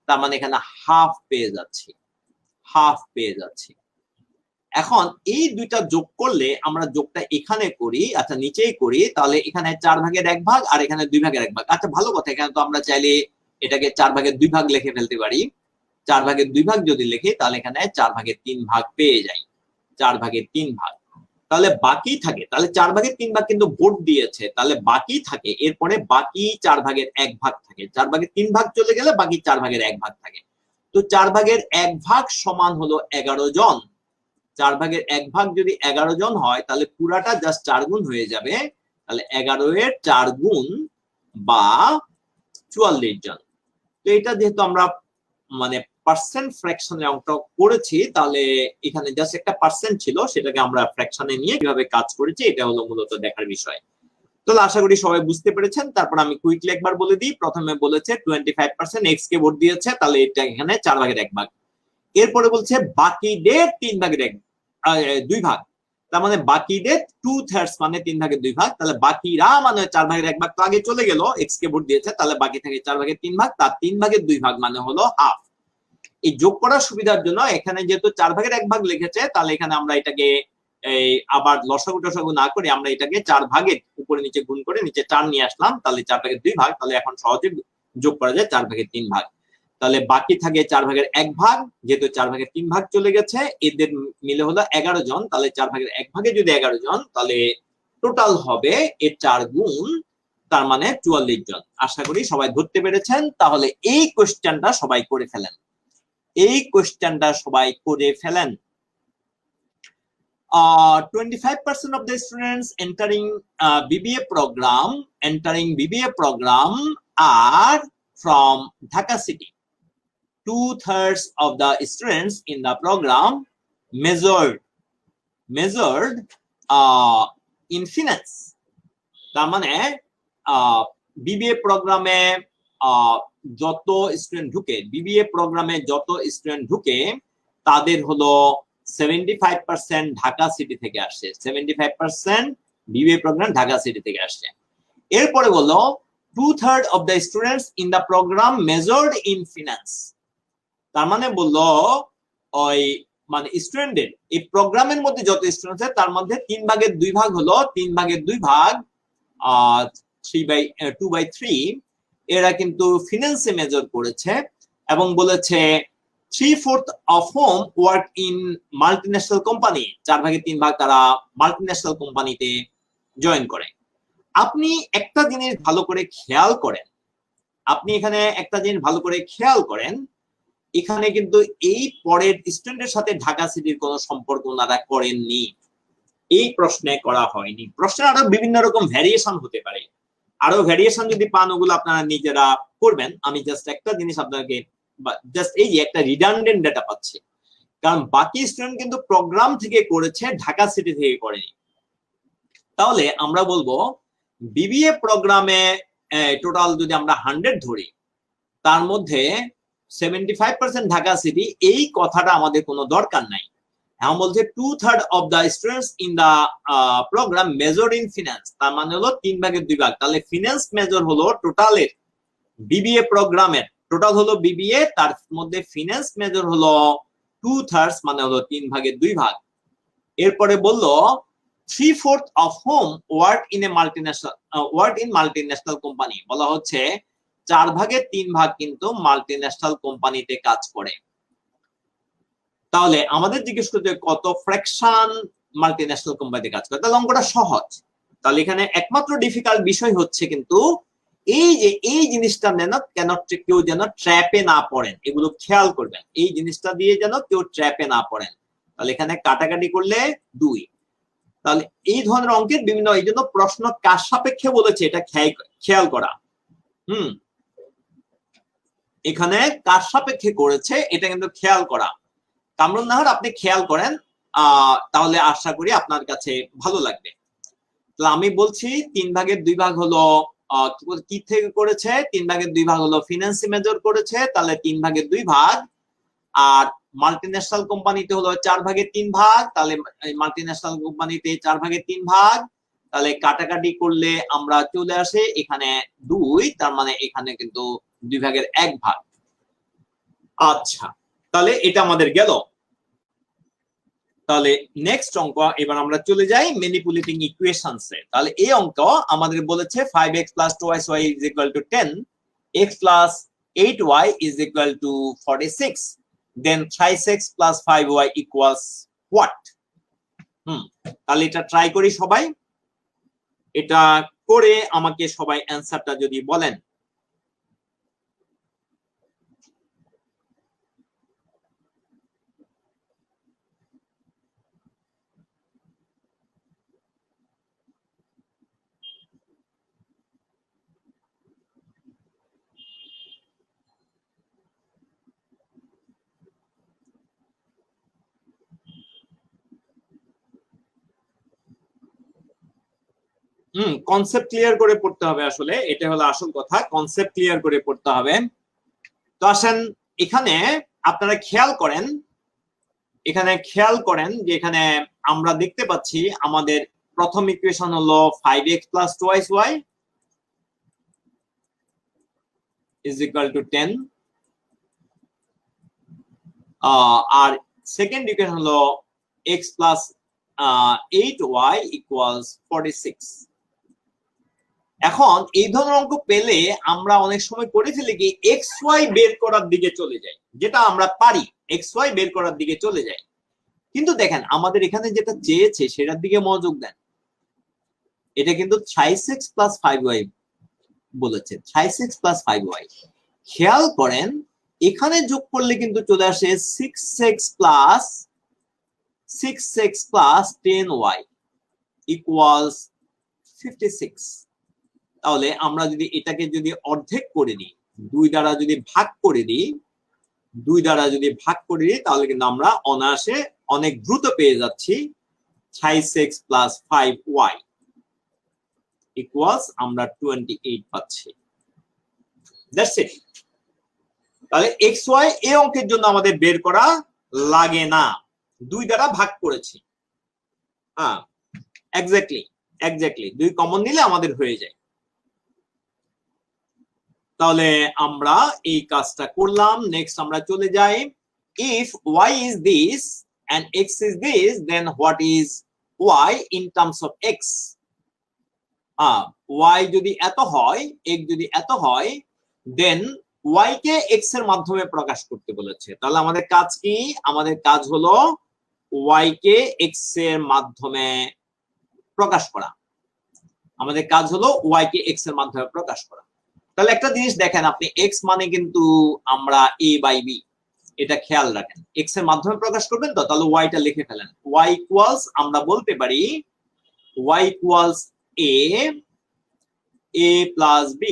A: তার মানে এখানে হাফ পেয়ে যাচ্ছি। এখন এই দুইটা যোগ করলে আমরা যোগটা এখানে করি, আচ্ছা নিচেই করি, তাহলে এখানে 4/1 আর এখানে 2/1। আচ্ছা ভালো কথা, এখানে তো আমরা চাইলে এটাকে 4/2 লিখে ফেলতে পারি। 4/2 যদি লিখি তাহলে এখানে 4/3 পেয়ে যাই, 4/3। তাহলে বাকি থাকে, তাহলে 4/3 কিন্তু ভোট দিয়েছে, তাহলে বাকি থাকে, এরপরে বাকি 4/1 থাকে। 4/3 চলে গেলে বাকি 4/1 থাকে। তো 4/1 সমান হলো 11 জন। 4/1 যদি 11 জন হয় তাহলে পুরাটা জাস্ট 4 গুণ হয়ে যাবে। তাহলে 11 এর 4 গুণ বা 44 জন। তো এটা যেহেতু আমরা মানে পার্সেন্ট ফ্র্যাকশনের অঙ্কটা করেছি, তাহলে এখানে জাস্ট একটা পার্সেন্ট ছিল, সেটাকে আমরা ফ্র্যাকশনে নিয়ে কিভাবে কাজ করেছি এটা হলো মূলত দেখার বিষয়। তাহলে আশা করি সবাই বুঝতে পেরেছেন। তারপর আমি কুইকলি একবার বলে দিই। প্রথমে বলেছে 25% এক্স কে ভোট দিয়েছে, তাহলে এটা এখানে 4/1। এরপরে বলছে বাকিদের 3/2। তার মানে বাকিদের 2/3 মানে 3/2। তাহলে বাকিরা মানে 4/1 তো আগে চলে গেল, এক্স কে ভোট দিয়েছে, তাহলে বাকি থাকে 4/3, তার 3/2 মানে হলো হাফ। এই যোগ করার সুবিধার জন্য এখানে যেহেতু 4/1 লিখেছে, তাহলে এখানে আমরা এটাকে আবার লসাগু টসাগু না করে আমরা এটাকে 4 উপরে নিচে গুণ করে নিচে 4 নিয়ে আসলাম, তাহলে 4/2। তাহলে এখন সহজে যোগ করা যায় 4/3। তাহলে বাকি থাকে 4/1, যেহেতু 4/3 চলে গেছে, এদের মিলে হলো 11 জন। তাহলে 4/1 যদি 11 জন, তাহলে টোটাল হবে এর 4 গুণ, তার মানে 44 জন। আশা করি সবাই ধরতে পেরেছেন। তাহলে এই কোশ্চেনটা সবাই করে ফেলেন, 25% of the students entering BBA program are from Dhaka city. 2/3 of the students in the program measured in finance. তার মানে বিবিএ প্রোগ্রামে যত স্টুডেন্ট ঢুকে তাদের হলো 75% ঢাকা সিটি থেকে আসছে। 75% বিবিএ প্রোগ্রাম ঢাকা সিটি থেকে আসছে। এরপরে বললো 2/3 of the students in the program measured in finance. তার মানে বললো ওই মানে স্টুডেন্টের এই প্রোগ্রামের মধ্যে যত স্টুডেন্ট আছে তার মধ্যে 3/2 হলো 3/2 3/2/3 এরা কিন্তু ফিনান্সে মেজর করেছে এবং বলেছে 3/4 of home work in multinational company, 4/3 তারা মাল্টিন্যাশনাল কোম্পানিতে জয়েন করে। আপনি একটা জিনিস ভালো করে খেয়াল করেন, এখানে কিন্তু এই পরের স্টুডেন্টের সাথে ঢাকা সিটির কোনো সম্পর্ক ওনারা করেননি, এই প্রশ্নে করা হয়নি। প্রশ্নের আরো বিভিন্ন রকম ভ্যারিয়েশন হতে পারে, আরো ভ্যারিয়েশন যদি পান ওগুলো আপনারা নিজেরা করবেন। আমি জাস্ট একটা জিনিস আপনাকে জাস্ট এই যে একটা রিডান্ডেন্ট ডাটা পাচ্ছি, কারণ বাকি স্টুডেন্ট কিন্তু প্রোগ্রাম থেকে করেছে, ঢাকা সিটি থেকে করেনি। তাহলে আমরা বলবো বিবিএ প্রোগ্রামে টোটাল যদি আমরা 100 ধরি, তার মধ্যে 75% ঢাকা সিটি, এই কথাটা আমাদের কোনো দরকার নাই। এখন বলছে 2/3 of the students in the program major in finance, তার মানে হলো 3/2। তাহলে ফিনান্স মেজর হলো টোটালের বিবিএ প্রোগ্রামের টোটাল হলো বিবিএ, তার মধ্যে ফিনান্স মেজর হলো 2/3 মানে হলো 3/2। এরপরে বললো 3/4 of home work in multinational company, বলা হচ্ছে 4/3 কিন্তু মাল্টিন্যাশনাল কোম্পানিতে কাজ করে। তাহলে আমাদের জিজ্ঞেস করতে কত ফ্র্যাকশন মাল্টিন্যাশনাল কোম্পানিতে কাজ করে, তাহলে অঙ্কটা সহজ। তাহলে এখানে একমাত্র ডিফিকাল্ট বিষয় হচ্ছে কিন্তু এই যে এই জিনিসটা কেন কেউ যেন ট্র্যাপে না পড়েন, এগুলো খেয়াল করবেন, এই জিনিসটা দিয়ে যেন কেউ ট্র্যাপে না পড়েন। তাহলে এখানে কাটাকাটি করলে 2। তাহলে এই ধরনের অঙ্কের বিভিন্ন, এই জন্য প্রশ্ন কার সাপেক্ষে বলেছে এটা খেয়াল করা। এখানে কার সাপেক্ষে করেছে এটা কিন্তু খেয়াল করা। কামরুন নাহার, আপনি খেয়াল করেন, তাহলে আশা করি আপনার কাছে ভালো লাগবে। তাহলে আমি বলছি 3/2 হলো কি থেকে করেছে, 3/2 হলো ফিনান্সি মেজর করেছে, তাহলে 3/2। আর মাল্টিন্যাশনাল কোম্পানিতে হলো 4/3, তাহলে মাল্টিন্যাশনাল কোম্পানিতে 4/3। তাহলে কাটাকাটি করলে আমরা চলে আসে এখানে 2, তার মানে এখানে কিন্তু 2/1। আচ্ছা, তাহলে এটা আমাদের গেল। তাহলে নেক্সট অঙ্ক এবার আমরা চলে যাই ম্যানিপুলেটিং ইকুয়েশনস এ। তাহলে এই অঙ্ক আমাদের বলেছে 5x + 2y = 10, x + 8y = 46, then 3x + 5y equals what? তাহলে এটা ট্রাই করি সবাই, এটা করে আমাকে সবাই অ্যানসারটা যদি বলেন। কনসেপ্ট ক্লিয়ার করে পড়তে হবে, আসলে এটা হলো আসল কথা, কনসেপ্ট ক্লিয়ার করে পড়তে হবে। তো আসেন এখানে আপনারা খেয়াল করেন যে এখানে আমরা দেখতে পাচ্ছি আমাদের প্রথম ইকুয়েশন হলো 5x + 2y = 10, আর সেকেন্ড ইকুয়েশন হলো x + 8y = 46। এখন এই ধরনের অঙ্ক পেলে আমরা অনেক সময় করে ফেলি কি xy বের করার দিকে চলে যাই, যেটা আমরা পারি xy বের করার দিকে চলে যাই। কিন্তু দেখেন আমাদের এখানে যেটা চেয়েছে সেটার দিকে মনোযোগ দেন, এটা কিন্তু 3x + 5y বলেছে, 3x + 5y। খেয়াল করেন এখানে যোগ করলে কিন্তু চলে আসে 6x + 10y = 56। তাহলে আমরা যদি এটাকে যদি অর্ধেক করে দিই, 2 দ্বারা যদি ভাগ করে দিই, তাহলে কিন্তু আমরা অনায়াসে অনেক দ্রুত পেয়ে যাচ্ছি 3x + 5y = আমরা 28 পাচ্ছি। That's it. তাহলে xy এই অঙ্কের জন্য আমাদের বের করা লাগে না, 2 দ্বারা ভাগ করেছি। এক্স্যাক্টলি 2 কমন নিলে আমাদের হয়ে যায়। তাহলে আমরা এই কাজটা করলাম। নেক্সট আমরা চলে যাই, if y is this and x is this, then what is y in terms of x? y যদি এত হয়, x যদি এত হয়, then y কে x এর মাধ্যমে প্রকাশ করতে বলেছে। তাহলে আমাদের কাজ কি? আমাদের কাজ হলো y কে x এর মাধ্যমে প্রকাশ করা। আমাদের কাজ হলো y কে x এর মাধ্যমে প্রকাশ করা। তাহলে একটা জিনিস দেখেন, আপনি x মানে কিন্তু আমরা a বাই b, এটা খেয়াল রাখেন। x এর মাধ্যমে প্রকাশ করবেন তো, তাহলে y টা লিখে ফেলেন। y ইকুয়ালস, আমরা বলতে পারি y equals a plus b।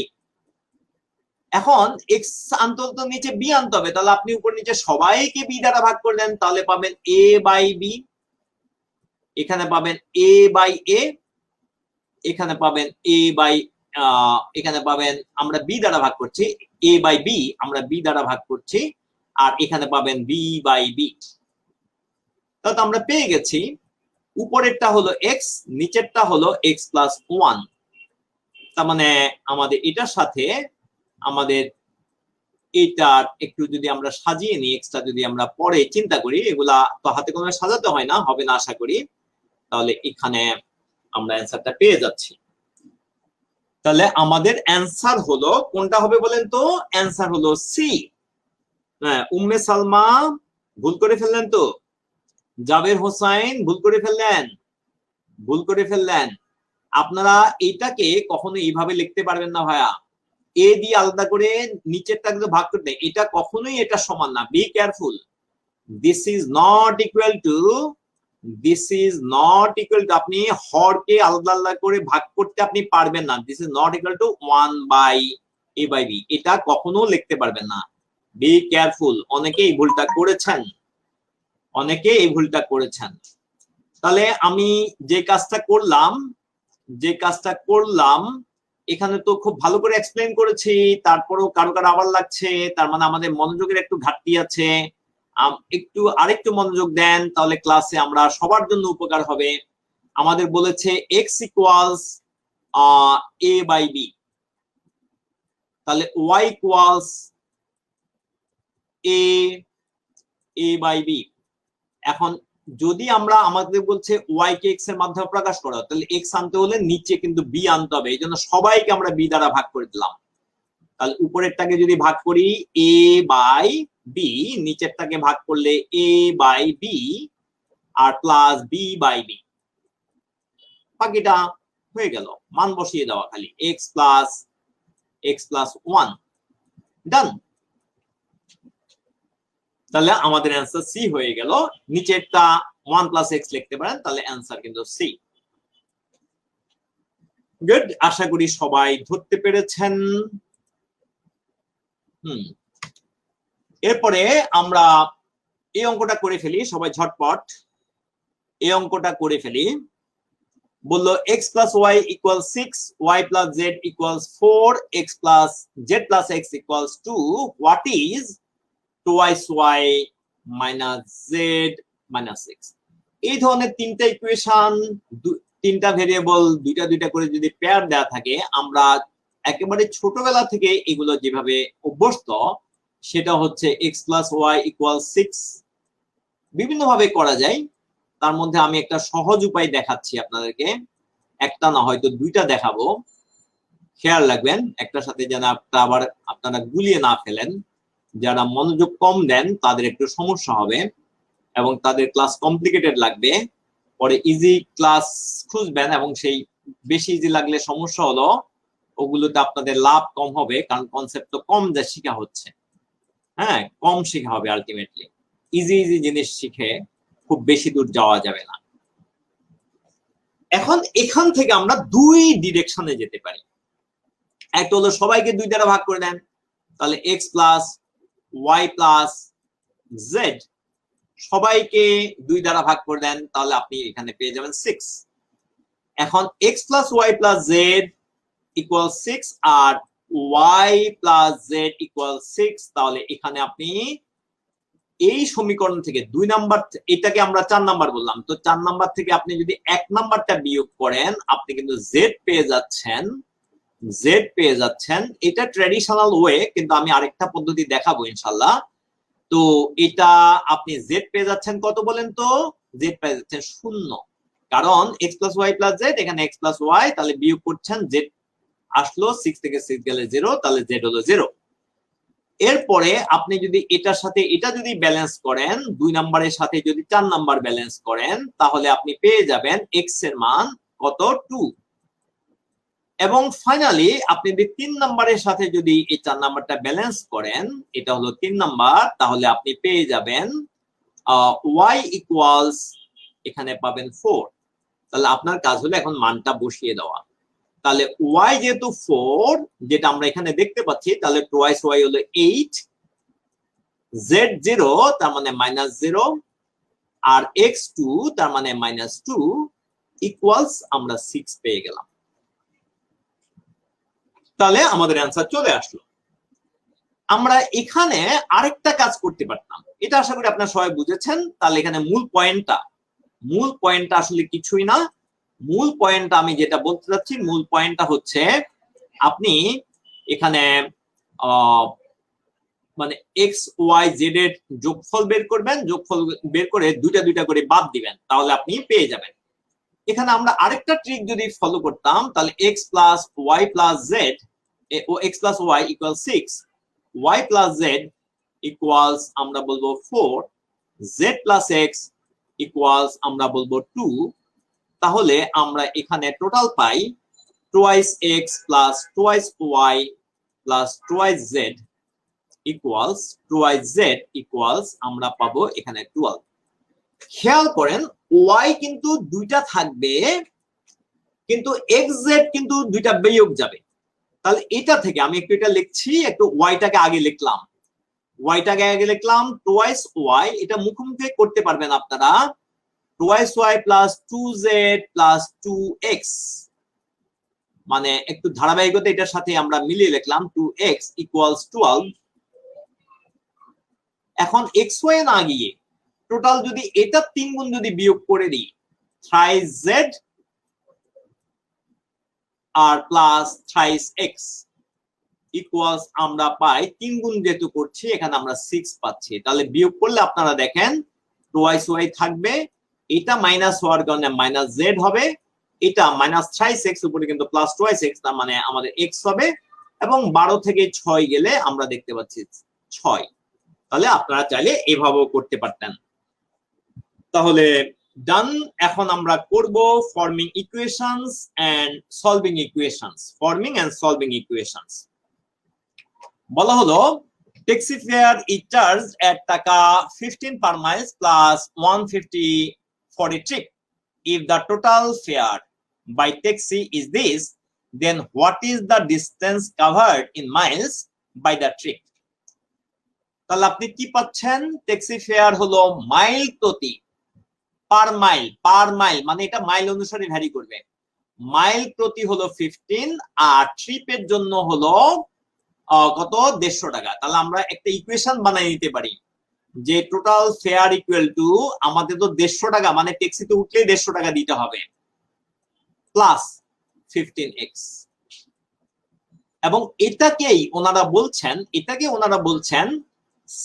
A: এখন x আনতে তো নিচে b আনতে হবে, তাহলে আপনি উপর নিচে সবাইকে b দ্বারা ভাগ করলেন, তাহলে পাবেন a বাই b, এখানে পাবেন a বাই a, এখানে পাবেন a বাই, এখানে পাবেন, আমরা b দ্বারা ভাগ করছি, a বাই b আমরা b দ্বারা ভাগ করছি, আর এখানে পাবেন b বাই b। তাহলে আমরা পেয়ে গেছি উপরেরটা হলো x, নিচেরটা হলো x প্লাস 1। তার মানে আমাদের এটার সাথে আমাদের এটার একটু যদি আমরা সাজিয়ে নিই, এক্সটা যদি আমরা পরে চিন্তা করি, এগুলা তো হাতে কলমে সাজাতে হয় না, হবে না আশা করি, তাহলে এখানে আমরা অ্যান্সারটা পেয়ে যাচ্ছি। তাহলে আমাদের অ্যান্সার হলো কোনটা হবে বলেন তো? অ্যান্সার হলো সি। হ্যাঁ, উম্মে সালমা ভুল করে ফেললেন তো, জাবের হোসাইন ভুল করে ফেললেন, ভুল করে ফেললেন। আপনারা এটাকে কখনো এইভাবে লিখতে পারবেন না ভাইয়া, এ দিয়ে আলাদা করে নিচেরটা কিন্তু ভাগ করতে, এটা কখনোই এটা সমান না। Be careful, this is not equal two, this is not equal two, আপনি হরকে আলাদা আলাদা করে ভাগ করতে আপনি পারবেন না। This is not equal to 1 by A by B, এটা কখনো লিখতে পারবেন না। বি কেয়ারফুল, অনেকে এই ভুলটা করেছেন, অনেকে এই ভুলটা করেছেন। তাহলে আমি যে কাজটা করলাম এখানে তো খুব ভালো করে এক্সপ্লেন করেছি, তারপরেও কারো কারো আবার লাগছে, তার মানে আমাদের মনোযোগের একটু ঘাটতি আছে। একটু আরেকটু মনোযোগ দেন, তাহলে ক্লাসে আমরা সবার জন্য উপকার হবে। আমাদের বলেছে x equals a by b, তাহলে y equals a by b। এখন যদি আমরা, আমাদের বলছে y কে x এর মাধ্যমে প্রকাশ করা, তাহলে x আনতে হলে নিচে কিন্তু b আনতে হবে, এই জন্য সবাইকে আমরা b দ্বারা ভাগ করে দিলাম। তাহলে উপরেরটাকে যদি ভাগ করি a বাই b, নিচেরটাকে ভাগ করলে a বাই b আর প্লাস b বাই b, বাকিটা হয়ে গেল, মান বসিয়ে দেওয়া খালি, x প্লাস 1, ডান। তাহলে আমাদের অ্যান্সার সি হয়ে গেল। নিচেরটা 1 প্লাস x লিখতে পারেন, তাহলে অ্যান্সার কিন্তু সি। গুড, আশা করি সবাই ধরতে পেরেছেন। এরপরে আমরা এই অঙ্কটা করে ফেলি, সবাই ঝটপট এই অঙ্কটা করে ফেলি। বললো x plus Y equal 6, y plus Z equal 4, x plus Z plus x equal 2, what is twice y minus Z minus 6? এই ধরনের তিনটা ইকুয়েশন, তিনটা ভেরিয়েবল, দুইটা দুইটা করে যদি পেয়ার দেওয়া থাকে, আমরা একেবারে ছোটবেলা থেকে এগুলো যেভাবে অভ্যস্ত, সেটা হচ্ছে x প্লাস ওয়াই ইকুয়াল 6 বিভিন্ন ভাবে করা যায়। তার মধ্যে আমি একটা সহজ উপায় দেখাচ্ছি আপনাদেরকে, একটা না হয়তো দুইটা দেখাবো, খেয়াল রাখবেন একটার সাথে যেন আবার আপনারা গুলিয়ে না ফেলেন। যারা মনোযোগ কম দেন তাদের একটু সমস্যা হবে এবং তাদের ক্লাস কমপ্লিকেটেড লাগবে, পরে ইজি ক্লাস খুঁজবেন, এবং সেই বেশি ইজি লাগলে সমস্যা হলো ওগুলোতে আপনাদের লাভ কম হবে, কারণ কনসেপ্ট তো কম যা শেখা হচ্ছে। হ্যাঁ, কম শেখা হবে আলটিমেটলি, ইজি ইজি জিনিস শিখে খুব বেশি দূর যাওয়া যাবে না। এখন এখান থেকে আমরা দুই ডিরেকশনে যেতে পারি। একটা হলো সবাইকে 2 দ্বারা ভাগ করে দেন, তাহলে x plus Y plus Z, সবাইকে 2 দ্বারা ভাগ করে দেন, তাহলে আপনি এখানে পেয়ে যাবেন 6। এখন x plus Y plus Z equal 6 আর y প্লাস জেড ইকুয়াল 6, তাহলে এখানে আপনি এই সমীকরণ থেকে 2 নাম্বার, এটাকে আমরা 4 নাম্বার বললাম, তো 4 নাম্বার থেকে আপনি যদি 1 নাম্বারটা বিয়োগ করেন, আপনি কিন্তু জেড পেয়ে যাচ্ছেন জেড পেয়ে যাচ্ছেন। এটা ট্র্যাডিশনাল ওয়ে, কিন্তু আমি আরেকটা পদ্ধতি দেখাবো ইনশাল্লাহ। তো এটা আপনি জেড পেয়ে যাচ্ছেন কত বলেন তো? জেড পেয়ে যাচ্ছেন 0, কারণ X plus Y plus Z, এখানে এক্স প্লাস ওয়াই, তাহলে বিয়োগ করছেন, জেড আসলো 6 থেকে 6 গেলে 0, তাহলে জেড হলো 0। এরপরে আপনি যদি এটার সাথে এটা যদি ব্যালেন্স করেন, 2 নাম্বারের সাথে যদি 4 নাম্বার ব্যালেন্স করেন, তাহলে আপনি পেয়ে যাবেন এক্স এর মান কত? 2। এবং ফাইনালি আপনি যদি 3 নাম্বারের সাথে যদি এই 4 নাম্বারটা ব্যালেন্স করেন, এটা হলো 3 নাম্বার, তাহলে আপনি পেয়ে যাবেন y ইকুয়ালস, এখানে পাবেন 4। তাহলে আপনার কাজ হলো এখন মানটা বসিয়ে দেওয়া। তাহলে y যেহেতু 4, যেটা আমরা এখানে দেখতে পাচ্ছি, তাহলে টুয়াইস y হলো 8, z 0 তার মানে -0, আর x 2 তার মানে -2 ইকুয়ালস আমরা 6 পেয়ে গেলাম। তাহলে আমাদের অ্যান্সার চলে আসলো। আমরা এখানে আরেকটা কাজ করতে পারতাম, এটা আশা করি আপনারা সবাই বুঝেছেন। তাহলে এখানে মূল পয়েন্টটা আসলে কিছুই না। মূল পয়েন্টটা আমি যেটা বলতে চাচ্ছি, মূল পয়েন্টটা হচ্ছে আপনি এখানে মানে এক্স ওয়াই জেড এর যোগফল বের করবেন, যোগফল বের করে দুইটা করে বাদ দিবেন, তাহলে আপনি পেয়ে যাবেন। এখানে আমরা আরেকটা ট্রিক যদি ফলো করতাম, তাহলে x plus Y plus z ও x plus Y equal 6, y plus z equals আমরা বলবো 4, জেড প্লাস এক্স ইকুয়ালস আমরা বলবো 2। তাহলে আমরা এখানে টোটাল পাই twice x plus twice y plus twice z equals twice z equals আমরা পাবো এখানে 12। খেয়াল করেন ওয়াই কিন্তু দুইটা থাকবে, কিন্তু এক্স জেড কিন্তু দুইটা বিয়োগ যাবে। তাহলে এটা থেকে আমি একটু এটা লিখছি, একটু ওয়াইটাকে আগে লিখলাম, টুয়াইস ওয়াই, এটা মুখোমুখি করতে পারবেন আপনারা, twice y plus 2z plus 2x, মানে একটু ধারাবাহিকতা এটার সাথে আমরা মিলিয়ে লিখলাম 2x ইকুয়ালস 12। এখন এক্স ওয়াই না গিয়ে টোটাল যদি এটা 3 গুণ যদি বিয়োগ করে দিই, থ্রাইস জেড আর প্লাস থ্রাইস এক্স ইকুয়ালস আমরা পাই 3 গুণ যেহেতু করছি এখানে আমরা 6 পাচ্ছি। তাহলে বিয়োগ করলে আপনারা দেখেন টুয়াইস ওয়াই থাকবে, এটা মাইনাস হওয়ার কারণে মাইনাস জেড হবে, এটা মাইনাস থ্রাইস এক্স উপরে কিন্তু প্লাস টুয়াইস এক্স, তার মানে আমাদের এক্স হবে, এবং 12 থেকে 6 গেলে আমরা দেখতে পাচ্ছি 6। তাহলে আপনারা চাইলে এভাবেও করতে পারতেন। তাহলে ডান। এখন আমরা করব forming equations and solving equations. বলা হলো taxi fare is charged at টাকা 15 per mile plus 150 for a trip. If the total fare by taxi is this, then what is the distance covered in miles by the trip? তাহলে আপনি কি পাচ্ছেন? ট্যাক্সি ফেয়ার হলো মাইল প্রতি, পার মাইল মানে এটা মাইল অনুসারে ভ্যারি করবে, মাইল প্রতি হলো 15, আর ট্রিপের জন্য হলো কত? 150 টাকা। তাহলে আমরা একটা ইকুয়েশন বানাই নিতে পারি যে টোটাল ফেয়ার ইকুয়াল টু, আমাদের তো 150 টাকা, মানে ট্যাক্সিতে উঠলে 150 টাকা দিতে হবে, প্লাস 15x। এবং এটাকেই ওনারা বলছেন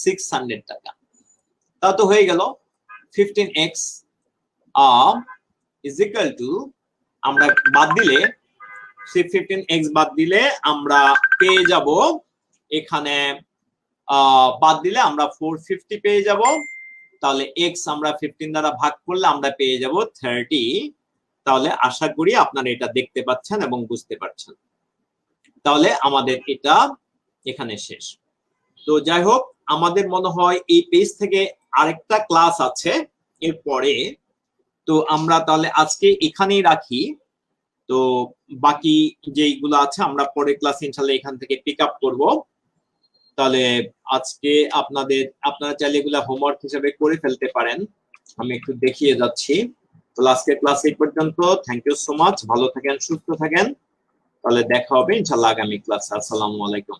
A: 600 টাকা। তা তো হয়ে গেল 15x ইজ ইকুয়াল টু, আমরা বাদ দিলে 15x বাদ দিলে আমরা পেয়ে যাব এখানে, বাদ দিলে আমরা 450 পেয়ে যাব। তাহলে x আমরা 15 দ্বারা ভাগ করলে আমরা পেয়ে যাব 30। তাহলে আশা করি আপনারা এটা দেখতে পাচ্ছেন এবং বুঝতে পারছেন। তাহলে আমাদের এটা এখানে শেষ। তো যাই হোক, আমাদের মনে হয় এই পেজ থেকে আরেকটা ক্লাস আছে এরপরে, তো আমরা তাহলে আজকে এখানেই রাখি। তো বাকি যেগুলো আছে আমরা পরে ক্লাস ইনশাআল্লাহ এখান থেকে পিক আপ করব। তাহলে আজকে আপনারা চাইলে এগুলা হোমওয়ার্ক হিসেবে করে ফেলতে পারেন, আমি একটু দেখিয়ে যাচ্ছি। তো আজকে ক্লাস এই পর্যন্ত। থ্যাংক ইউ সো মাচ, ভালো থাকেন, সুস্থ থাকেন। তাহলে দেখা হবে ইনশাআল্লাহ আগামী ক্লাসে। আসসালামু আলাইকুম।